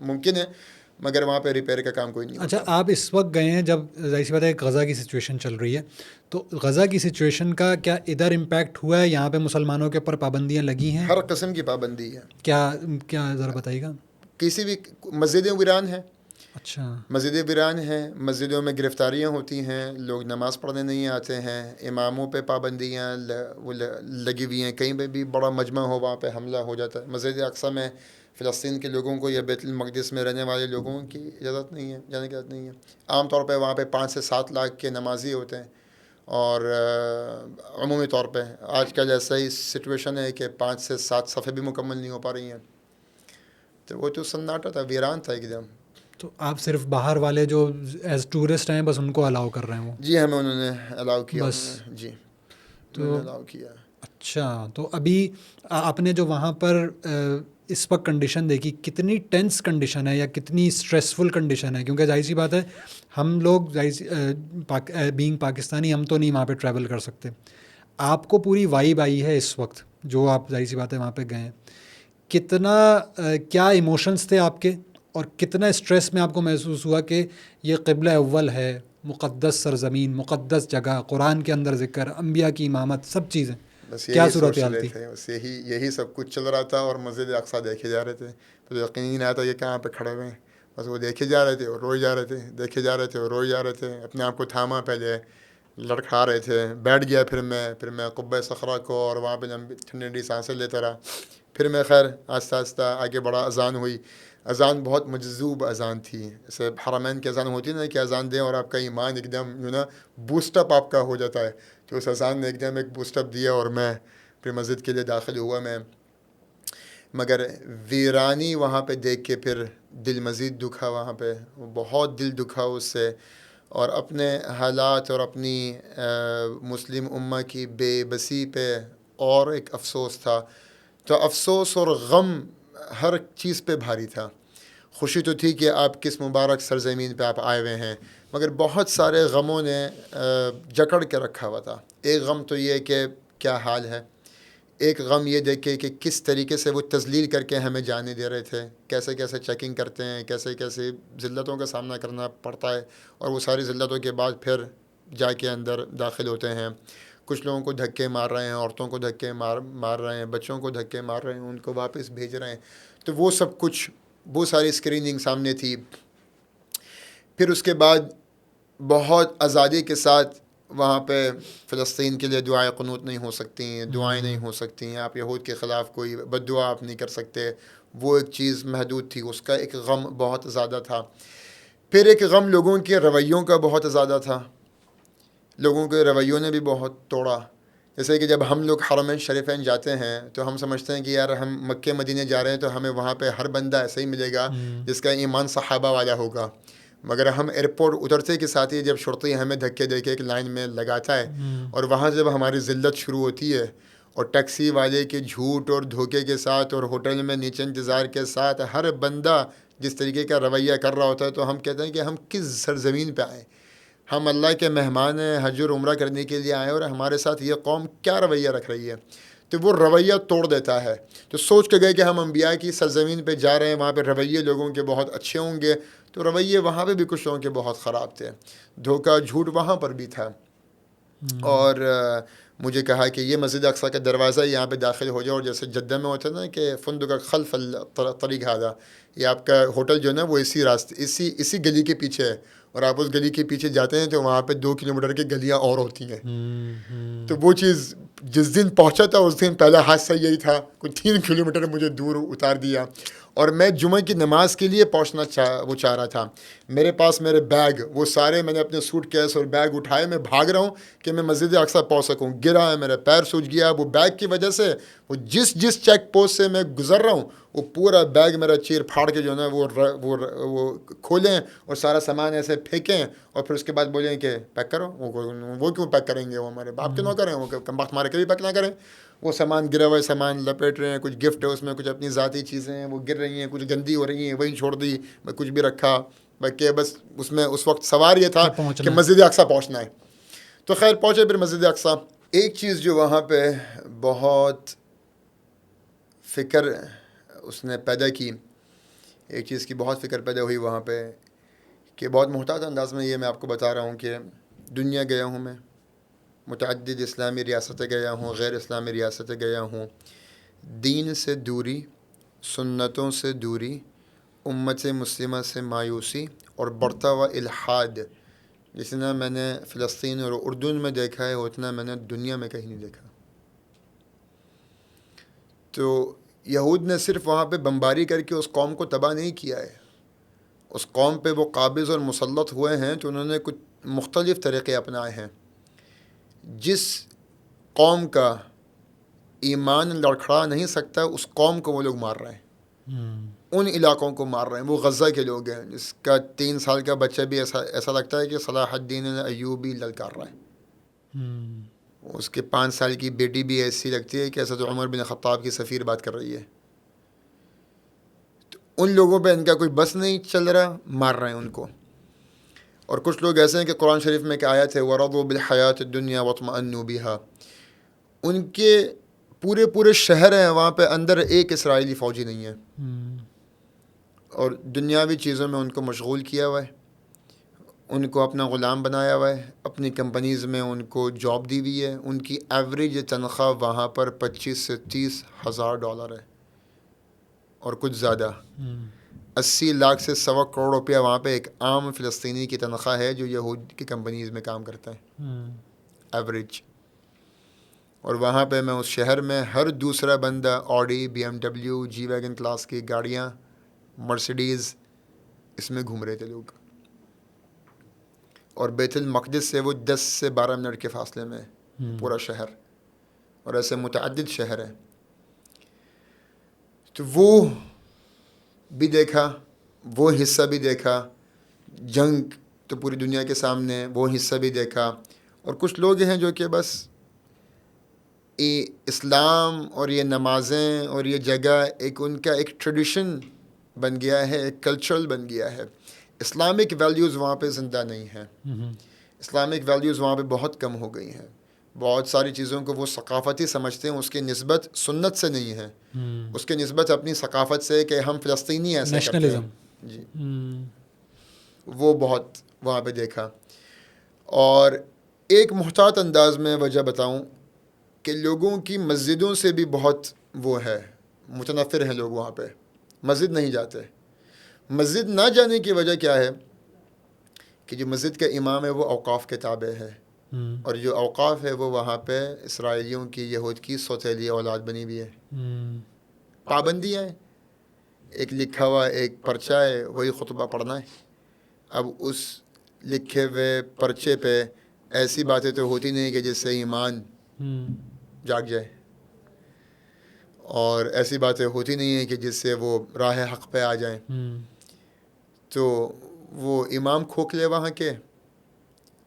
ممکن ہے، مگر وہاں پہ ریپیئر کا کام کوئی نہیں ہوتا. اچھا، آپ اس وقت گئے ہیں جب ظاہر سی بات ہے غزہ کی سچویشن چل رہی ہے، تو غزہ کی سچویشن کا کیا ادھر امپیکٹ ہوا ہے؟ یہاں پہ مسلمانوں کے اوپر پابندیاں لگی ہیں؟ ہر قسم کی پابندی ہے. کیا ذرا بتائیے گا. کسی بھی مسجدیں ویران ہیں، اچھا، مسجدیں ویران ہیں، مسجدوں میں گرفتاریاں ہوتی ہیں، لوگ نماز پڑھنے نہیں آتے ہیں، اماموں پہ پابندیاں لگی ہوئی ہیں، کہیں پہ بھی بڑا مجمع ہو وہاں پہ حملہ ہو جاتا ہے. مسجد اقصیٰ میں فلسطین کے لوگوں کو یا بیت المقدس میں رہنے والے لوگوں کی اجازت نہیں ہے، جانے کی اجازت نہیں ہے. عام طور پہ وہاں پہ 5 سے 7 لاکھ کے نمازی ہوتے ہیں، اور عمومی طور پہ آج کل ایسا ہی سچویشن ہے کہ 5 سے 7 صفحے بھی مکمل نہیں ہو پا رہی ہیں. تو وہ تو سناٹا تھا، ویران تھا ایک دم. تو آپ صرف باہر والے جو ایز ٹورسٹ ہیں بس ان کو الاؤ کر رہے ہیں؟ وہ جی ہمیں انہوں نے الاؤ کیا بس. جی تو الاؤ کیا. اچھا، تو ابھی آپ نے جو وہاں پر اس وقت کنڈیشن دیکھی، کتنی ٹینس کنڈیشن ہے یا کتنی اسٹریسفل کنڈیشن ہے؟ کیونکہ ظاہر سی بات ہے ہم لوگ بینگ پاکستانی ہم تو نہیں وہاں پہ ٹریول کر سکتے. آپ کو پوری وائب آئی ہے اس وقت جو آپ ظاہر سی بات ہے وہاں پہ گئے ہیں، کتنا کیا ایموشنس تھے آپ کے، اور کتنا اسٹریس میں آپ کو محسوس ہوا کہ یہ قبلہ اول ہے، مقدس سرزمین، مقدس جگہ، قرآن کے اندر ذکر، انبیاء کی امامت، سب چیزیں، بس کیا یہی صورت سوچ حال رہے تھی؟ تھے، بس یہی سب کچھ چل رہا تھا، اور مسجد اقصیٰ دیکھے جا رہے تھے. تو یقین نہیں آتا یہ کہاں پہ کھڑے ہوئے ہیں، بس وہ دیکھے جا رہے تھے اور روئے جا رہے تھے، دیکھے جا رہے تھے اور روئے جا رہے تھے. اپنے آپ کو تھاما، پہلے لڑکھا رہے تھے، بیٹھ گیا پھر میں قبہ صخرہ کو، اور وہاں پہ ٹھنڈی ٹھنڈی سانسیں لیتا رہا. پھر میں خیر آہستہ آہستہ آگے بڑھا. اذان ہوئی، اذان بہت مجذوب اذان تھی، جیسے حرمین کی اذان ہوتی ہے نا کہ اذان دیں اور آپ کا ایمان ایک دم بوسٹ اپ آپ کا ہو جاتا ہے. تو اس اذان نے ایک دم ایک بوسٹ اپ دیا، اور میں پھر مسجد کے لیے داخل ہوا. میں مگر ویرانی وہاں پہ دیکھ کے پھر دل مزید دکھا، وہاں پہ بہت دل دکھا اس سے، اور اپنے حالات اور اپنی مسلم امہ کی بے بسی پہ اور ایک افسوس تھا. تو افسوس اور غم ہر چیز پہ بھاری تھا. خوشی تو تھی کہ آپ کس مبارک سرزمین پہ آپ آئے ہوئے ہیں، مگر بہت سارے غموں نے جکڑ کے رکھا ہوا تھا. ایک غم تو یہ کہ کیا حال ہے، ایک غم یہ دیکھے کہ کس طریقے سے وہ تذلیل کر کے ہمیں جانے دے رہے تھے، کیسے کیسے چیکنگ کرتے ہیں، کیسے کیسے ذلتوں کا سامنا کرنا پڑتا ہے، اور وہ ساری ذلتوں کے بعد پھر جا کے اندر داخل ہوتے ہیں. کچھ لوگوں کو دھکے مار رہے ہیں، عورتوں کو دھکے مار رہے ہیں، بچوں کو دھکے مار رہے ہیں، ان کو واپس بھیج رہے ہیں. تو وہ سب کچھ، وہ ساری اسکریننگ سامنے تھی. پھر اس کے بعد بہت آزادی کے ساتھ وہاں پہ فلسطین کے لیے دعائیں قنوت نہیں ہو سکتی ہیں، دعائیں نہیں ہو سکتی ہیں، آپ یہود کے خلاف کوئی بد دعا آپ نہیں کر سکتے. وہ ایک چیز محدود تھی، اس کا ایک غم بہت زیادہ تھا. پھر ایک غم لوگوں کے رویوں کا بہت زیادہ تھا. لوگوں کے رویوں نے بھی بہت توڑا. جیسے کہ جب ہم لوگ حرمین شریفین جاتے ہیں تو ہم سمجھتے ہیں کہ یار ہم مکہ مدینے جا رہے ہیں تو ہمیں وہاں پہ ہر بندہ ایسا ہی ملے گا جس کا ایمان صحابہ والا ہوگا. مگر ہم ایئرپورٹ اترتے کے ساتھ ہی جب شرطی ہمیں دھکے دے کے ایک لائن میں لگاتا ہے، اور وہاں جب ہماری ذلت شروع ہوتی ہے، اور ٹیکسی والے کے جھوٹ اور دھوکے کے ساتھ، اور ہوٹل میں نیچے انتظار کے ساتھ ہر بندہ جس طریقے کا رویہ کر رہا ہوتا ہے، تو ہم کہتے ہیں کہ ہم کس سرزمین پہ آئے، ہم اللہ کے مہمان ہیں، حج اور عمرہ کرنے کے لیے آئے، اور ہمارے ساتھ یہ قوم کیا رویہ رکھ رہی ہے. تو وہ رویہ توڑ دیتا ہے. تو سوچ کے گئے کہ ہم انبیاء کی سرزمین پہ جا رہے ہیں، وہاں پہ رویے لوگوں کے بہت اچھے ہوں گے. تو رویے وہاں پہ بھی کچھ لوگوں کے بہت خراب تھے، دھوکہ جھوٹ وہاں پر بھی تھا. اور مجھے کہا کہ یہ مسجد اقصیٰ کا دروازہ ہے، یہاں پہ داخل ہو جاؤ. اور جیسے جدہ میں ہوتا ہے نا کہ فندق خلف الطریق هذا، یہ آپ کا ہوٹل جو ہے نا وہ اسی راستے اسی گلی کے پیچھے ہے، اور آپ اس گلی کے پیچھے جاتے ہیں تو وہاں پہ 2 کلومیٹر کی گلیاں اور ہوتی ہیں. تو وہ چیز جس دن پہنچا تھا اس دن پہلا حادثہ یہی تھا، کوئی 3 کلومیٹر مجھے دور اتار دیا. اور میں جمعہ کی نماز کے لیے پہنچنا چاہ رہا تھا. میرے پاس میرے بیگ وہ سارے، میں نے اپنے سوٹ کیس اور بیگ اٹھائے، میں بھاگ رہا ہوں کہ میں مسجد اقصیٰ پہنچ سکوں. گرا ہے, میرا پیر سوج گیا, وہ بیگ کی وجہ سے وہ جس چیک پوسٹ سے میں گزر رہا ہوں وہ پورا بیگ میرا چیر پھاڑ کے جو ہے نا وہ کھولیں اور سارا سامان ایسے پھینکیں اور پھر اس کے بعد بولیں کہ پیک کرو. وہ کیوں پیک کریں گے, وہ ہمارے باپ کیوں نہ کریں, وہ کم وقت ہمارے کبھی پیک نہ کریں. وہ سامان گرا ہوا سامان لپیٹ رہے ہیں, کچھ گفٹ ہے اس میں, کچھ اپنی ذاتی چیزیں ہیں وہ گر رہی ہیں, کچھ گندی ہو رہی ہیں وہیں چھوڑ دی, میں کچھ بھی رکھا کہ بس اس میں اس وقت سوار یہ تھا کہ مسجد اقصیٰ پہنچنا ہے. تو خیر پہنچے پھر مسجد اقصیٰ. ایک چیز جو وہاں پہ بہت فکر اس نے پیدا کی, ایک چیز کی بہت فکر پیدا ہوئی وہاں پہ کہ بہت محتاط انداز میں یہ میں آپ کو بتا رہا ہوں کہ دنیا گیا ہوں میں, متعدد اسلامی ریاستیں گیا ہوں, غیر اسلامی ریاستیں گیا ہوں, دین سے دوری, سنتوں سے دوری, امت مسلمہ سے مایوسی اور بڑھتا ہوا الحاد جتنا میں نے فلسطین اور اردن میں دیکھا ہے اتنا میں نے دنیا میں کہیں نہیں دیکھا. تو یہود نے صرف وہاں پہ بمباری کر کے اس قوم کو تباہ نہیں کیا ہے, اس قوم پہ وہ قابض اور مسلط ہوئے ہیں تو انہوں نے کچھ مختلف طریقے اپنائے ہیں. جس قوم کا ایمان لڑکھڑا نہیں سکتا اس قوم کو وہ لوگ مار رہے ہیں, ان علاقوں کو مار رہے ہیں. وہ غزہ کے لوگ ہیں جس کا 3 سال کا بچہ بھی ایسا لگتا ہے کہ صلاح الدین ایوبی للکار رہا ہے. اس کے 5 سال کی بیٹی بھی ایسی لگتی ہے کہ حضرت عمر بن خطاب کی سفیر بات کر رہی ہے. تو ان لوگوں پہ ان کا کوئی بس نہیں چل رہا, مار رہے ہیں ان کو. اور کچھ لوگ ایسے ہیں کہ قرآن شریف میں ایک آیت ہے وَرَضُوا بِالْحَيَاةِ الدُّنْيَا وَاطْمَأَنُّوا بِهَا, ان کے پورے شہر ہیں وہاں پہ اندر ایک اسرائیلی فوجی نہیں ہے, اور دنیاوی چیزوں میں ان کو مشغول کیا ہوا ہے, ان کو اپنا غلام بنایا ہوا ہے, اپنی کمپنیز میں ان کو جاب دی ہوئی ہے. ان کی ایوریج تنخواہ وہاں پر 25 سے 30 ہزار ڈالر ہے اور کچھ زیادہ. 80 لاکھ سے 100 کروڑ روپیہ وہاں پہ ایک عام فلسطینی کی تنخواہ ہے جو یہود کی کمپنیز میں کام کرتا ہے ایوریج. اور وہاں پہ میں اس شہر میں ہر دوسرا بندہ آڈی, BMW, جی ویگن کلاس کی گاڑیاں, مرسیڈیز, اس میں گھوم رہے تھے لوگ. اور بیت المقدس سے وہ 10 سے 12 منٹ کے فاصلے میں پورا شہر, اور ایسے متعدد شہر ہیں. تو وہ بھی دیکھا, وہ حصہ بھی دیکھا. جنگ تو پوری دنیا کے سامنے, وہ حصہ بھی دیکھا. اور کچھ لوگ ہیں جو کہ بس اسلام اور یہ نمازیں اور یہ جگہ ایک ان کا ایک ٹریڈیشن بن گیا ہے, ایک کلچرل بن گیا ہے. اسلامک ویلیوز وہاں پہ زندہ نہیں ہیں, اسلامک ویلیوز وہاں پہ بہت کم ہو گئی ہیں. بہت ساری چیزوں کو وہ ثقافتی سمجھتے ہیں, اس کی نسبت سنت سے نہیں ہے, اس کی نسبت اپنی ثقافت سے کہ ہم فلسطینی ایسے کرتے ہیں. جی, وہ بہت وہاں پہ دیکھا. اور ایک محتاط انداز میں وجہ بتاؤں کہ لوگوں کی مسجدوں سے بھی بہت وہ ہے, متنفر ہیں لوگ وہاں پہ, مسجد نہیں جاتے. مسجد نہ جانے کی وجہ کیا ہے کہ جو مسجد کا امام ہے وہ اوقاف کے تابع ہے, اور جو اوقاف ہے وہ وہاں پہ اسرائیلیوں کی, یہود کی سوتیلی اولاد بنی ہوئی ہے. پابندیاں ہیں, ایک لکھا ہوا ایک پرچہ ہے, وہی خطبہ پڑھنا ہے. اب اس لکھے ہوئے پرچے پہ ایسی باتیں تو ہوتی نہیں کہ جس سے ایمان جاگ جائے, اور ایسی باتیں ہوتی نہیں ہیں کہ جس سے وہ راہ حق پہ آ جائیں. تو وہ امام کھوکھلے وہاں کے,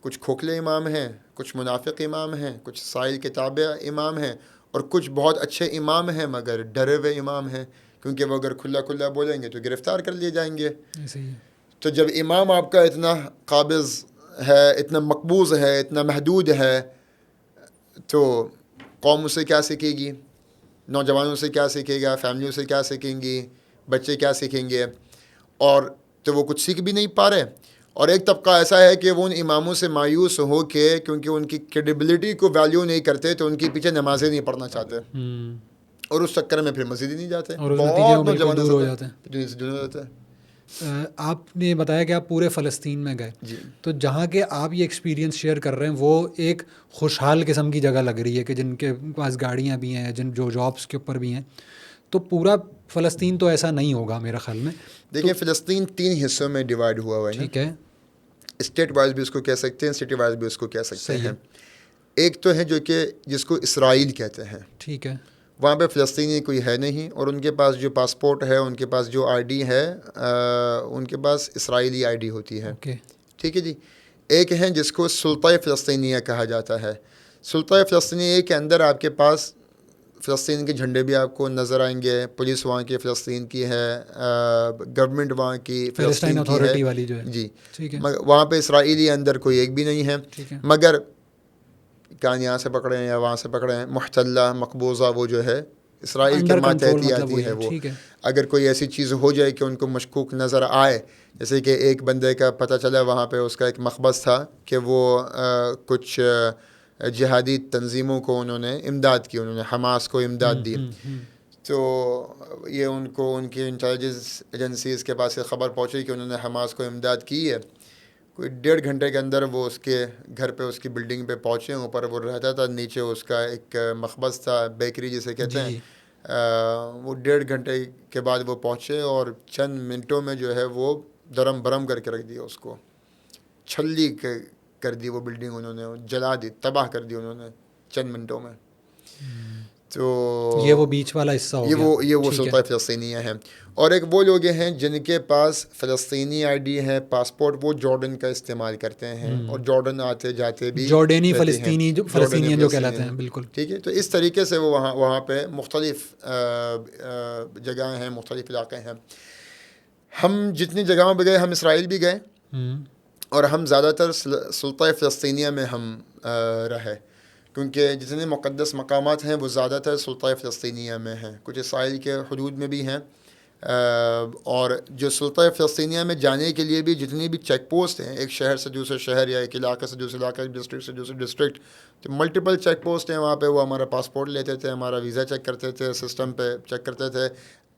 کچھ کھوکھلے امام ہیں, کچھ منافق امام ہیں, کچھ سائل کے تابع امام ہیں, اور کچھ بہت اچھے امام ہیں مگر ڈرے ہوئے امام ہیں, کیونکہ وہ اگر کھلا کھلا بولیں گے تو گرفتار کر لیے جائیں گے. تو جب امام آپ کا اتنا قابض ہے, اتنا مقبوض ہے, اتنا محدود ہے, تو قوم اس سے کیا سیکھے گی, نوجوانوں سے کیا سیکھے گا, فیملیوں سے کیا سیکھیں گی, بچے کیا سیکھیں گے. اور تو وہ کچھ سیکھ بھی نہیں پا رہے. اور ایک طبقہ ایسا ہے کہ وہ ان اماموں سے مایوس ہو کے, کیونکہ ان کی کریڈیبلٹی کو ویلیو نہیں کرتے, تو ان کے پیچھے نمازیں نہیں پڑھنا چاہتے, اور اس چکر میں پھر مسجد ہی نہیں جاتے, بہت نوجوان دور ہو جاتے ہیں. آپ نے بتایا کہ آپ پورے فلسطین میں گئے, جی. تو جہاں کے آپ یہ ایکسپیرینس شیئر کر رہے ہیں وہ ایک خوشحال قسم کی جگہ لگ رہی ہے کہ جن کے پاس گاڑیاں بھی ہیں, جو جابس کے اوپر بھی ہیں. تو پورا فلسطین تو ایسا نہیں ہوگا میرا خیال میں. دیکھیں فلسطین 3 حصوں میں ڈیوائڈ ہوا ہوا ہے. ٹھیک ہے, اسٹیٹ وائز بھی اس کو کہہ سکتے ہیں, سٹی وائز بھی اس کو کہہ سکتے ہیں. ایک تو ہے جو کہ جس کو اسرائیل کہتے ہیں, ٹھیک ہے, وہاں پہ فلسطینی کوئی ہے نہیں, اور ان کے پاس جو پاسپورٹ ہے, ان کے پاس جو آئی ڈی ہے, ان کے پاس اسرائیلی آئی ڈی ہوتی ہے, اوکے, ٹھیک ہے جی. ایک ہے جس کو سلطۂ فلسطینیہ کہا جاتا ہے. سلطۂ فلسطینیہ کے اندر آپ کے پاس فلسطین کے جھنڈے بھی آپ کو نظر آئیں گے, پولیس وہاں کی فلسطین کی ہے, گورنمنٹ وہاں کی فلسطین فلسطین کی ہے اتھارٹی والی جو ہے, جی, ٹھیک ہے, وہاں پہ اسرائیلی اندر کوئی ایک بھی نہیں ہے. ٹھیک ہے, مگر کان یہاں سے پکڑے ہیں یا وہاں سے پکڑے ہیں, محتلہ مقبوضہ وہ جو ہے اسرائیل کے انڈر کنٹرول ماتحتی مطلب آتی ہے. وہی وہ ٹھیک ہے, اگر کوئی ایسی چیز ہو جائے کہ ان کو مشکوک نظر آئے, جیسے کہ ایک بندے کا پتہ چلا وہاں پہ اس کا ایک مخبز تھا کہ وہ کچھ جہادی تنظیموں کو انہوں نے امداد کی, انہوں نے حماس کو امداد دی, تو یہ ان کو ان کی انٹیلیجنس ایجنسیز کے پاس خبر پہنچی کہ انہوں نے حماس کو امداد کی ہے. کوئی 1.5 گھنٹے کے اندر وہ اس کے گھر پہ اس کی بلڈنگ پہ پہنچے, اوپر وہ رہتا تھا, نیچے اس کا ایک مخبز تھا, بیکری جسے کہتے ہیں. وہ 1.5 گھنٹے کے بعد وہ پہنچے اور چند منٹوں میں جو ہے وہ درم برم کر کے رکھ دیا, اس کو چھلی کر دی وہ بلڈنگ, انہوں نے جلا دی, تباہ کر دی انہوں نے چند منٹوں میں. تو یہ وہ بیچ والا حصہ ہو گیا, یہ وہ سلطۂ فلسطینیہ ہیں. اور ایک وہ لوگ ہیں جن کے پاس فلسطینی آئی ڈی ہے, پاسپورٹ, وہ جارڈن کا استعمال کرتے ہیں, اور جارڈن آتے جاتے بھی جارڈینی فلسطینی جو فلسطینی جو کہلاتے ہیں, بالکل ٹھیک ہے. تو اس طریقے سے وہ وہاں پہ مختلف جگہیں ہیں, مختلف علاقے ہیں. ہم جتنی جگہوں پہ گئے, ہم اسرائیل بھی گئے, اور ہم زیادہ تر سلطۂ فلسطینیہ میں ہم رہے, کیونکہ جتنے مقدس مقامات ہیں وہ زیادہ تر سلطۂ فلسطینیہ میں ہیں, کچھ اسرائیل کے حدود میں بھی ہیں. اور جو سلطۂ فلسطینیہ میں جانے کے لیے بھی جتنی بھی چیک پوسٹ ہیں, ایک شہر سے دوسرے شہر یا ایک علاقے سے دوسرے علاقے, ڈسٹرکٹ سے دوسرے ڈسٹرکٹ, تو ملٹیپل چیک پوسٹ ہیں وہاں پہ. وہ ہمارا پاسپورٹ لیتے تھے, ہمارا ویزا چیک کرتے تھے, سسٹم پہ چیک کرتے تھے.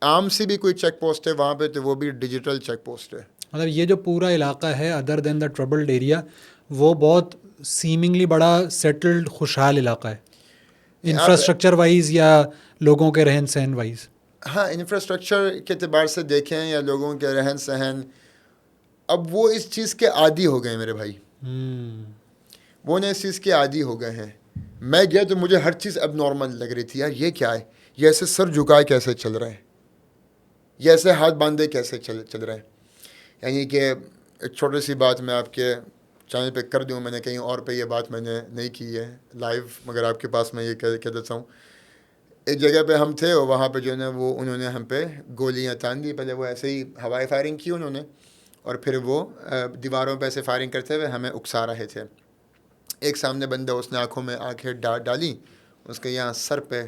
عام سی بھی کوئی چیک پوسٹ ہے وہاں پہ تو وہ بھی ڈیجیٹل چیک پوسٹ ہے. مطلب یہ جو پورا علاقہ ہے ادر دین دا ٹربلڈ ایریا, وہ بہت سیمنگلی بڑا سیٹلڈ خوشحال علاقہ ہے, انفراسٹرکچر وائز یا لوگوں کے رہن سہن وائز. ہاں, انفراسٹرکچر کے اعتبار سے دیکھیں یا لوگوں کے رہن سہن, اب وہ اس چیز کے عادی ہو گئے میرے بھائی, وہ نہ اس چیز کے عادی ہو گئے ہیں. میں گیا تو مجھے ہر چیز اب نارمل لگ رہی تھی, یار یہ کیا ہے, یہ ایسے سر جھکائے کیسے چل رہا ہے, یہ ایسے ہاتھ باندھے کیسے چل رہے ہیں. یعنی کہ ایک چھوٹی سی بات میں آپ کے چینل پہ کر دوں, میں نے کہیں اور پہ یہ بات میں نے نہیں کی ہے لائیو, مگر آپ کے پاس میں یہ کہہ دیتا ہوں. ایک جگہ پہ ہم تھے, اور وہاں پہ جو ہے نا وہ انہوں نے ہم پہ گولیاں تان دی. پہلے وہ ایسے ہی ہوائی فائرنگ کی انہوں نے, اور پھر وہ دیواروں پہ ایسے فائرنگ کرتے ہوئے ہمیں اکسا رہے تھے. ایک سامنے بندہ, اس نے آنکھوں میں آنکھیں ڈالی, اس کے یہاں سر پہ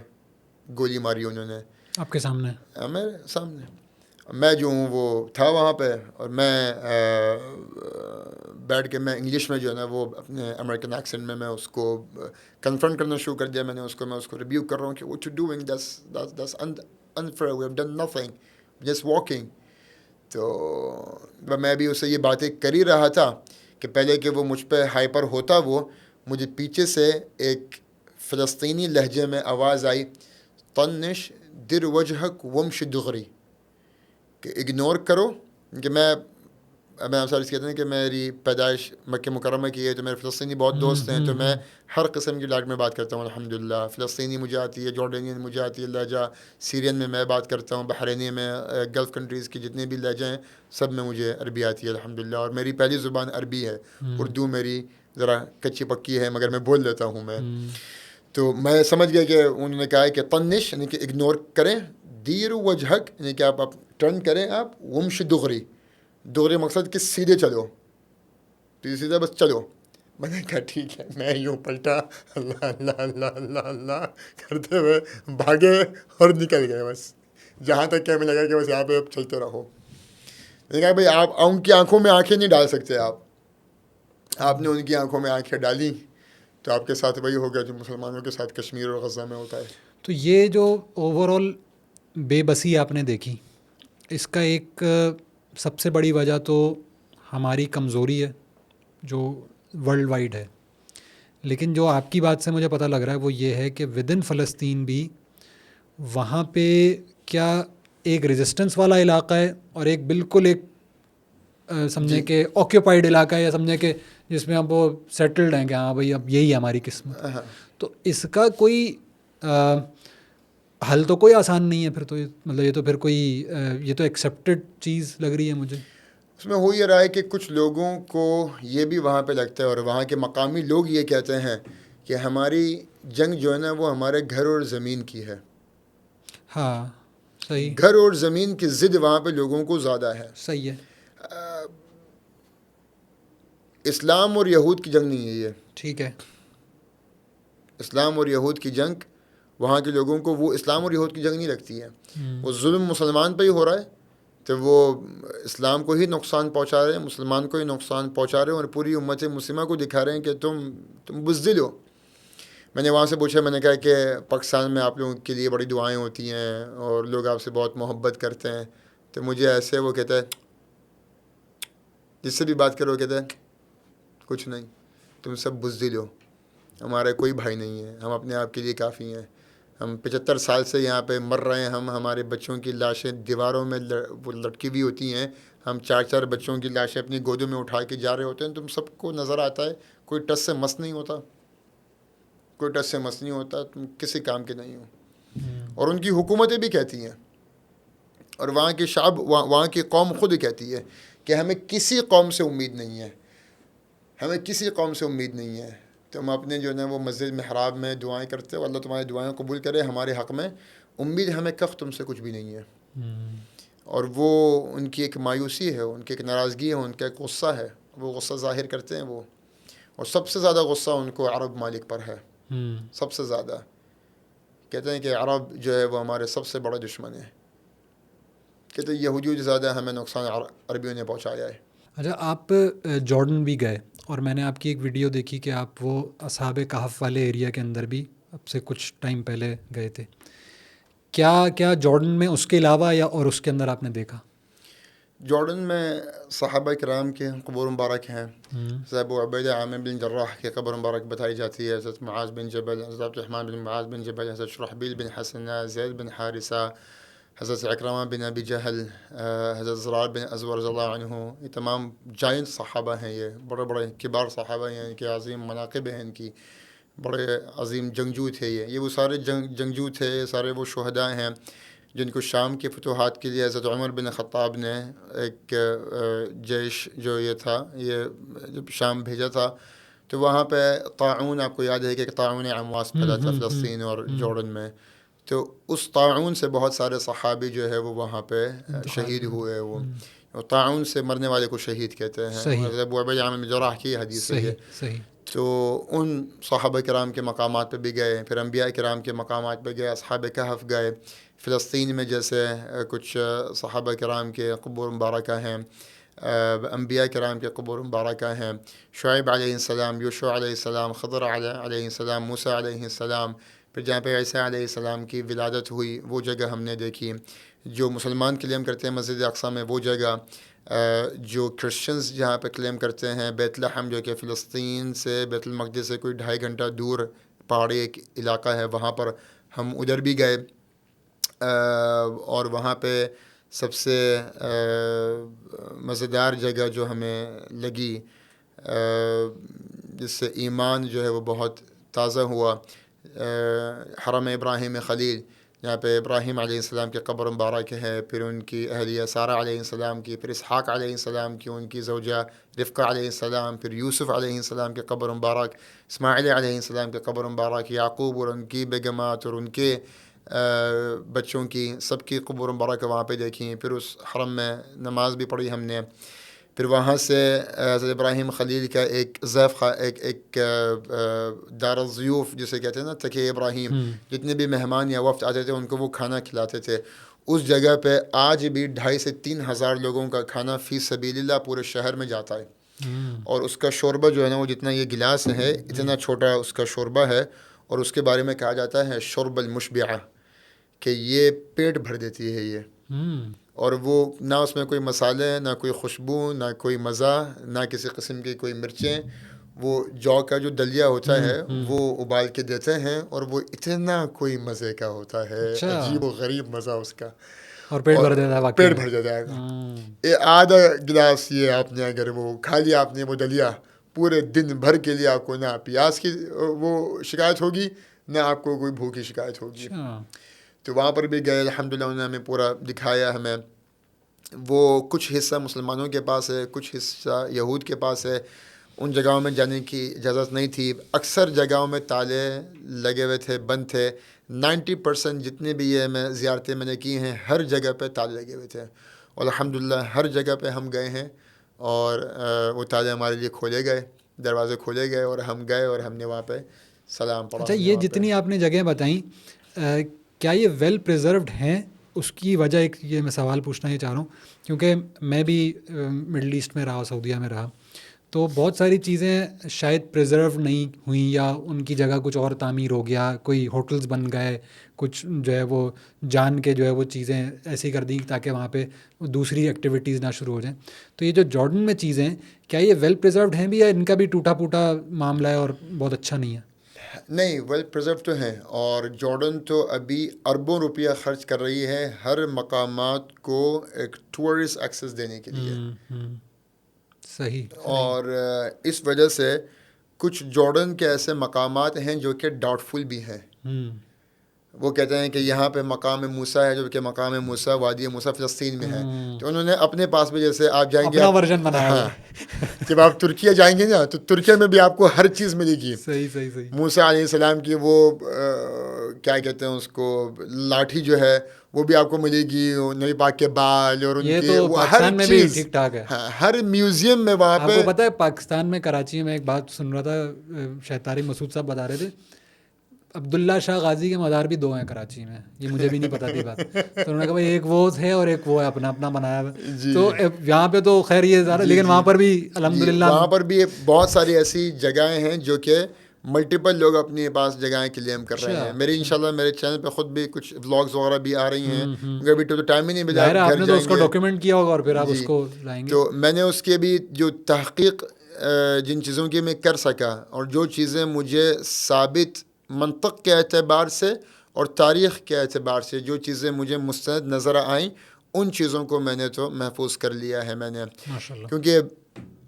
گولی ماری انہوں نے. آپ کے سامنے؟ میرے سامنے. میں جو ہوں وہ تھا وہاں پہ, اور میں بیٹھ کے میں انگلش میں جو ہے نا وہ اپنے امریکن ایکسنٹ میں اس کو کنفرنٹ کرنا شروع کر دیا. میں اس کو ریبیو کر رہا ہوں کہ what you doing, that's unfair, we have done nothing, just walking. تو میں بھی اسے یہ باتیں کر ہی رہا تھا کہ پہلے کہ وہ مجھ پہ ہائپر ہوتا, وہ مجھے پیچھے سے ایک فلسطینی لہجے میں آواز آئی, طنش در وجہک ومش دغری, کہ اگنور کرو. کہ میں آپ سے کہتے ہیں کہ میری پیدائش مکہ مکرمہ کی ہے, تو میرے فلسطینی بہت دوست ہیں, تو میں ہر قسم کی لینگویج میں بات کرتا ہوں الحمدللہ. فلسطینی مجھے آتی ہے, جارڈینین مجھے آتی ہے لہجہ, سیرین میں بات کرتا ہوں, بحرینی میں, گلف کنٹریز کی جتنے بھی لہجے ہیں سب میں مجھے عربی آتی ہے الحمدللہ. اور میری پہلی زبان عربی ہے, اردو میری ذرا کچی پکی ہے, مگر میں بول لیتا ہوں میں. تو میں سمجھ گیا کہ انہوں نے کہا ہے کہ طنش یعنی کہ اگنور کریں, دیر وجہک یعنی کہ آپ ٹرن کریں, آپ ومش دغری, دغری مقصد کہ سیدھے چلو, تو سیدھا بس چلو. میں نے کہا ٹھیک ہے. میں یوں پلٹا, اللہ اللہ اللہ اللہ اللہ کرتے ہوئے بھاگے اور نکل گئے. بس جہاں تک کہ ہمیں لگا کہ بس یہاں پہ اب چلتے رہو. میں نے کہا بھائی آپ ان کی آنکھوں میں آنکھیں نہیں ڈال سکتے, آپ نے ان کی آنکھوں میں آنکھیں ڈالیں تو آپ کے ساتھ وہی ہو گیا جو مسلمانوں کے ساتھ کشمیر اور غزہ میں ہوتا ہے. تو یہ جو اوور آل بے بسی آپ نے دیکھی, اس کا ایک سب سے بڑی وجہ تو ہماری کمزوری ہے جو ورلڈ وائڈ ہے. لیکن جو آپ کی بات سے مجھے پتہ لگ رہا ہے وہ یہ ہے کہ ود ان فلسطین بھی وہاں پہ کیا ایک ریزسٹنس والا علاقہ ہے, اور ایک بالکل ایک سمجھیں کہ آکیوپائڈ علاقہ ہے, یا سمجھیں کہ جس میں اب وہ سیٹلڈ ہیں کہ ہاں بھائی اب یہی ہے ہماری قسمت. تو اس کا کوئی حل تو کوئی آسان نہیں ہے پھر تو, مطلب یہ تو پھر کوئی یہ تو ایکسیپٹڈ چیز لگ رہی ہے مجھے. اس میں ہو یہ رہا ہے کہ کچھ لوگوں کو یہ بھی وہاں پہ لگتا ہے اور وہاں کے مقامی لوگ یہ کہتے ہیں کہ ہماری جنگ جو ہے نا وہ ہمارے گھر اور زمین کی ہے. ہاں صحیح. گھر اور زمین کی ضد وہاں پہ لوگوں کو زیادہ ہے. صحیح ہے. اسلام اور یہود کی جنگ نہیں ہے یہ. ٹھیک ہے. اسلام اور یہود کی جنگ وہاں کے لوگوں کو, وہ اسلام اور یہود کی جنگ نہیں لگتی ہے. وہ ظلم مسلمان پہ ہی ہو رہا ہے تو وہ اسلام کو ہی نقصان پہنچا رہے ہیں, مسلمان کو ہی نقصان پہنچا رہے ہیں اور پوری امت مسلمہ کو دکھا رہے ہیں کہ تم بزدل ہو. میں نے وہاں سے پوچھا, میں نے کہا کہ پاکستان میں آپ لوگوں کے لیے بڑی دعائیں ہوتی ہیں اور لوگ آپ سے بہت محبت کرتے ہیں. تو مجھے ایسے وہ کہتا ہے, جس سے بھی بات کرو کہتا ہے کچھ نہیں, تم سب بزدل ہو, ہمارا کوئی بھائی نہیں ہے, ہم اپنے آپ کے لیے کافی ہیں, ہم 75 سال سے یہاں پہ مر رہے ہیں, ہمارے بچوں کی لاشیں دیواروں میں وہ لٹکی ہوئی ہوتی ہیں, ہم 4 بچوں کی لاشیں اپنی گودوں میں اٹھا کے جا رہے ہوتے ہیں, تم سب کو نظر آتا ہے کوئی ٹس سے مس نہیں ہوتا, کوئی ٹس سے مس نہیں ہوتا, تم کسی کام کے نہیں ہو. اور ان کی حکومتیں بھی کہتی ہیں اور وہاں کے شعب, وہاں کی قوم خود کہتی ہے کہ ہمیں کسی قوم سے امید نہیں ہے, ہمیں کسی قوم سے امید نہیں ہے. تم اپنے جو ہے نا وہ مسجد محراب میں دعائیں کرتے ہو, اللہ تمہاری دعائیں قبول کرے, ہمارے حق میں امید ہمیں کف تم سے کچھ بھی نہیں ہے. اور وہ ان کی ایک مایوسی ہے, ان کی ایک ناراضگی ہے, ان کا ایک غصہ ہے, وہ غصہ ظاہر کرتے ہیں وہ. اور سب سے زیادہ غصہ ان کو عرب مالک پر ہے, سب سے زیادہ. کہتے ہیں کہ عرب جو ہے وہ ہمارے سب سے بڑا دشمن ہے. کہتے ہیں یہودیوں سے زیادہ ہمیں نقصان عربیوں نے پہنچایا ہے. اچھا, آپ جارڈن بھی گئے اور میں نے آپ کی ایک ویڈیو دیکھی کہ آپ وہ اصحاب کہف والے ایریا کے اندر بھی اب سے کچھ ٹائم پہلے گئے تھے. کیا جارڈن میں اس کے علاوہ یا اور اس کے اندر آپ نے دیکھا؟ جارڈن میں صحابہ کرام کے قبور مبارک ہیں. حضرت ابو عبیدہ عامر بن جراح کی قبر مبارک بتائی جاتی ہے, حضرت معاذ بن جبل, حضرت عبد الرحمن بن معاذ بن جبل, حضرت شرحبیل بن حسنہ, زید بن حارثہ, حضرت اکرمہ بن ابی جہل, حضرت زرار بن ازور رضی اللہ عنہ. یہ تمام جائنٹ صحابہ ہیں, یہ بڑے بڑے کبار صحابہ ہیں, ان کے عظیم مناقب ہیں, ان کی بڑے عظیم جنگجو تھے. یہ وہ سارے جنگجو تھے, سارے وہ شہداء ہیں جن کو شام کے فتوحات کے لیے حضرت عمر بن خطاب نے ایک جیش جو یہ تھا, یہ جب شام بھیجا تھا تو وہاں پہ طاعون, آپ کو یاد ہے کہ طاعون عمواس پھیلا تھا فلسطین اور جارڈن میں, تو اس طاعون سے بہت سارے صحابی جو ہے وہ وہاں پہ شہید ہوئے. وہ طاعون سے مرنے والے کو شہید کہتے ہیں. حضرت ابو عبیدہ عامر بن جراح کی حدیث ہے یہ. تو ان صحابہ کرام کے مقامات پہ بھی گئے, پھر انبیاء کرام کے مقامات پہ گئے, اصحاب کہف گئے. فلسطین میں جیسے کچھ صحابہ کرام کے قبور مبارکہ ہیں, انبیاء کرام کے قبور مبارکہ ہیں, شعیب علیہ السلام, یوشع علیہ السلام, خضر علیہ السلام, موسیٰ علیہ السلام. پھر جہاں پہ عیسیٰ علیہ السلام کی ولادت ہوئی وہ جگہ ہم نے دیکھی. جو مسلمان کلیم کرتے ہیں مسجد اقصیٰ میں وہ جگہ, جو کرسچنز جہاں پہ کلیم کرتے ہیں بیت لحم جو کہ فلسطین سے بیت المقدس سے کوئی 2.5 گھنٹہ دور پہاڑی ایک علاقہ ہے, وہاں پر ہم ادھر بھی گئے. اور وہاں پہ سب سے مزیدار جگہ جو ہمیں لگی, جس سے ایمان جو ہے وہ بہت تازہ ہوا, حرم ابراہیم خلیل, جہاں پہ ابراہیم علیہ السلام کے قبر مبارک ہے, پھر ان کی اہلیہ سارہ علیہ السلام کی, پھر اسحاق علیہ السلام کی, ان کی زوجہ رفقہ علیہ السلام, پھر یوسف علیہ السلام کے قبر مبارک, اسماعیل علیہ السلام کے قبر مبارک, یعقوب اور ان کی بیگمات اور ان کے بچوں کی سب کی قبور مبارک وہاں پہ دیکھیں. پھر اس حرم میں نماز بھی پڑھی ہم نے. پھر وہاں سے حضرت ابراہیم خلیل کا ایک ضیف, ایک دار الضیوف جسے کہتے ہیں نا, تکیہ ابراہیم, جتنے بھی مہمان یا وفد آتے تھے ان کو وہ کھانا کھلاتے تھے. اس جگہ پہ آج بھی 2,500 سے 3,000 لوگوں کا کھانا فی سبیل اللہ پورے شہر میں جاتا ہے. اور اس کا شوربہ جو ہے نا وہ جتنا یہ گلاس ہے اتنا چھوٹا اس کا شوربہ ہے, اور اس کے بارے میں کہا جاتا ہے شرب المشبعہ, کہ یہ پیٹ بھر دیتی ہے یہ. اور وہ نہ اس میں کوئی مسالے, نہ کوئی خوشبو, نہ کوئی مزہ, نہ کسی قسم کی کوئی مرچیں. وہ جو کا جو دلیا ہوتا ہے وہ ابال کے دیتے ہیں, اور وہ اتنا کوئی مزے کا ہوتا ہے, عجیب و غریب مزہ اس کا, اور پیٹ بھر دیتا ہے. پیٹ بھر جاتا ہے. یہ آدھا گلاس یہ آپ نے اگر وہ کھا لیا آپ نے وہ دلیا, پورے دن بھر کے لیے آپ کو نہ پیاس کی وہ شکایت ہوگی نہ آپ کو کوئی بھوک کی شکایت ہوگی. تو وہاں پر بھی گئے الحمدللہ، انہوں نے ہمیں پورا دکھایا ہمیں. وہ کچھ حصہ مسلمانوں کے پاس ہے، کچھ حصہ یہود کے پاس ہے. ان جگہوں میں جانے کی اجازت نہیں تھی. اکثر جگہوں میں تالے لگے ہوئے تھے، بند تھے. 90% جتنے بھی یہ میں زیارتیں میں نے کی ہیں ہر جگہ پہ تالے لگے ہوئے تھے. اور الحمدللہ ہر جگہ پہ ہم گئے ہیں اور وہ تالے ہمارے لیے کھولے گئے، دروازے کھولے گئے اور ہم گئے اور ہم نے وہاں پہ سلام پڑھا. اچھا، یہ جتنی آپ نے جگہیں بتائیں کیا یہ ویل پریزروڈ ہیں؟ اس کی وجہ ایک یہ میں سوال پوچھنا یہ چاہ رہا ہوں کیونکہ میں بھی مڈل ایسٹ میں رہا، سعودیہ میں رہا، تو بہت ساری چیزیں شاید پریزرو نہیں ہوئیں یا ان کی جگہ کچھ اور تعمیر ہو گیا، کوئی ہوٹلز بن گئے، کچھ جو ہے وہ جان کے جو ہے وہ چیزیں ایسی کر دیں تاکہ وہاں پہ دوسری ایکٹیویٹیز نہ شروع ہو جائیں. تو یہ جو جارڈن میں چیزیں ہیں کیا یہ ویل پریزروڈ ہیں بھی یا ان کا بھی ٹوٹا پھوٹا معاملہ ہے اور بہت اچھا نہیں ہے؟ نہیں، ویل پریزرو تو ہیں. اور جارڈن تو ابھی اربوں روپیہ خرچ کر رہی ہے ہر مقامات کو ایک ٹورسٹ ایکسیس دینے کے لیے. صحیح. اور اس وجہ سے کچھ جارڈن کے ایسے مقامات ہیں جو کہ ڈاؤٹ فل بھی ہیں. وہ کہتے ہیں کہ یہاں پہ مقام موسیٰ ہے جو کہ مقام موسیٰ وادی موسیٰ فلسطین میں ہے. تو انہوں نے اپنے پاس بھی، جیسے آپ جائیں گے اپنا ورژن بنایا ہے. جب آپ ترکیہ جائیں گے نا تو ترکیہ میں بھی آپ کو ہر چیز ملے گی. صحیح. موسیٰ علیہ السلام کی وہ کیا کہتے ہیں اس کو، لاٹھی جو ہے وہ بھی آپ کو ملے گی، نبی پاک کے بال اور ان کے وہ ہر چیز ٹھیک ٹھاک ہے. ہر میوزیم میں وہاں پہ. آپ کو پتہ ہے پاکستان میں کراچی میں ایک بات سن رہا تھا، شاہد طارق مسعود صاحب بتا رہے تھے عبداللہ شاہ غازی کے مزار بھی 2 ہیں کراچی میں. یہ مجھے بھی نہیں پتا تھی بات. تو انہوں نے کہا بھائی ایک وہ ہے اور ایک وہ ہے اپنا بنایا ہوا. تو یہاں پہ تو خیر یہ زیادہ، لیکن وہاں پر بھی الحمدللہ وہاں پر بھی بہت ساری ایسی جگہیں ہیں جو کہ ملٹیپل لوگ اپنے پاس جگہیں کلیم کر رہے ہیں. میری انشاءاللہ میرے چینل پہ خود بھی کچھ ولاگز وغیرہ بھی آ رہی ہیں کیونکہ ابھی تو ٹائم ہی نہیں ملا. آپ نے تو اس کو ڈاکیومنٹ کیا ہوگا اور پھر آپ اس کو لائیں گے. تو میں نے اس کے بھی جو تحقیق جن چیزوں کی میں کر سکا اور جو چیزیں مجھے ثابت منطق کے اعتبار سے اور تاریخ کے اعتبار سے جو چیزیں مجھے مستند نظر آئیں ان چیزوں کو میں نے تو محفوظ کر لیا ہے میں نے. کیونکہ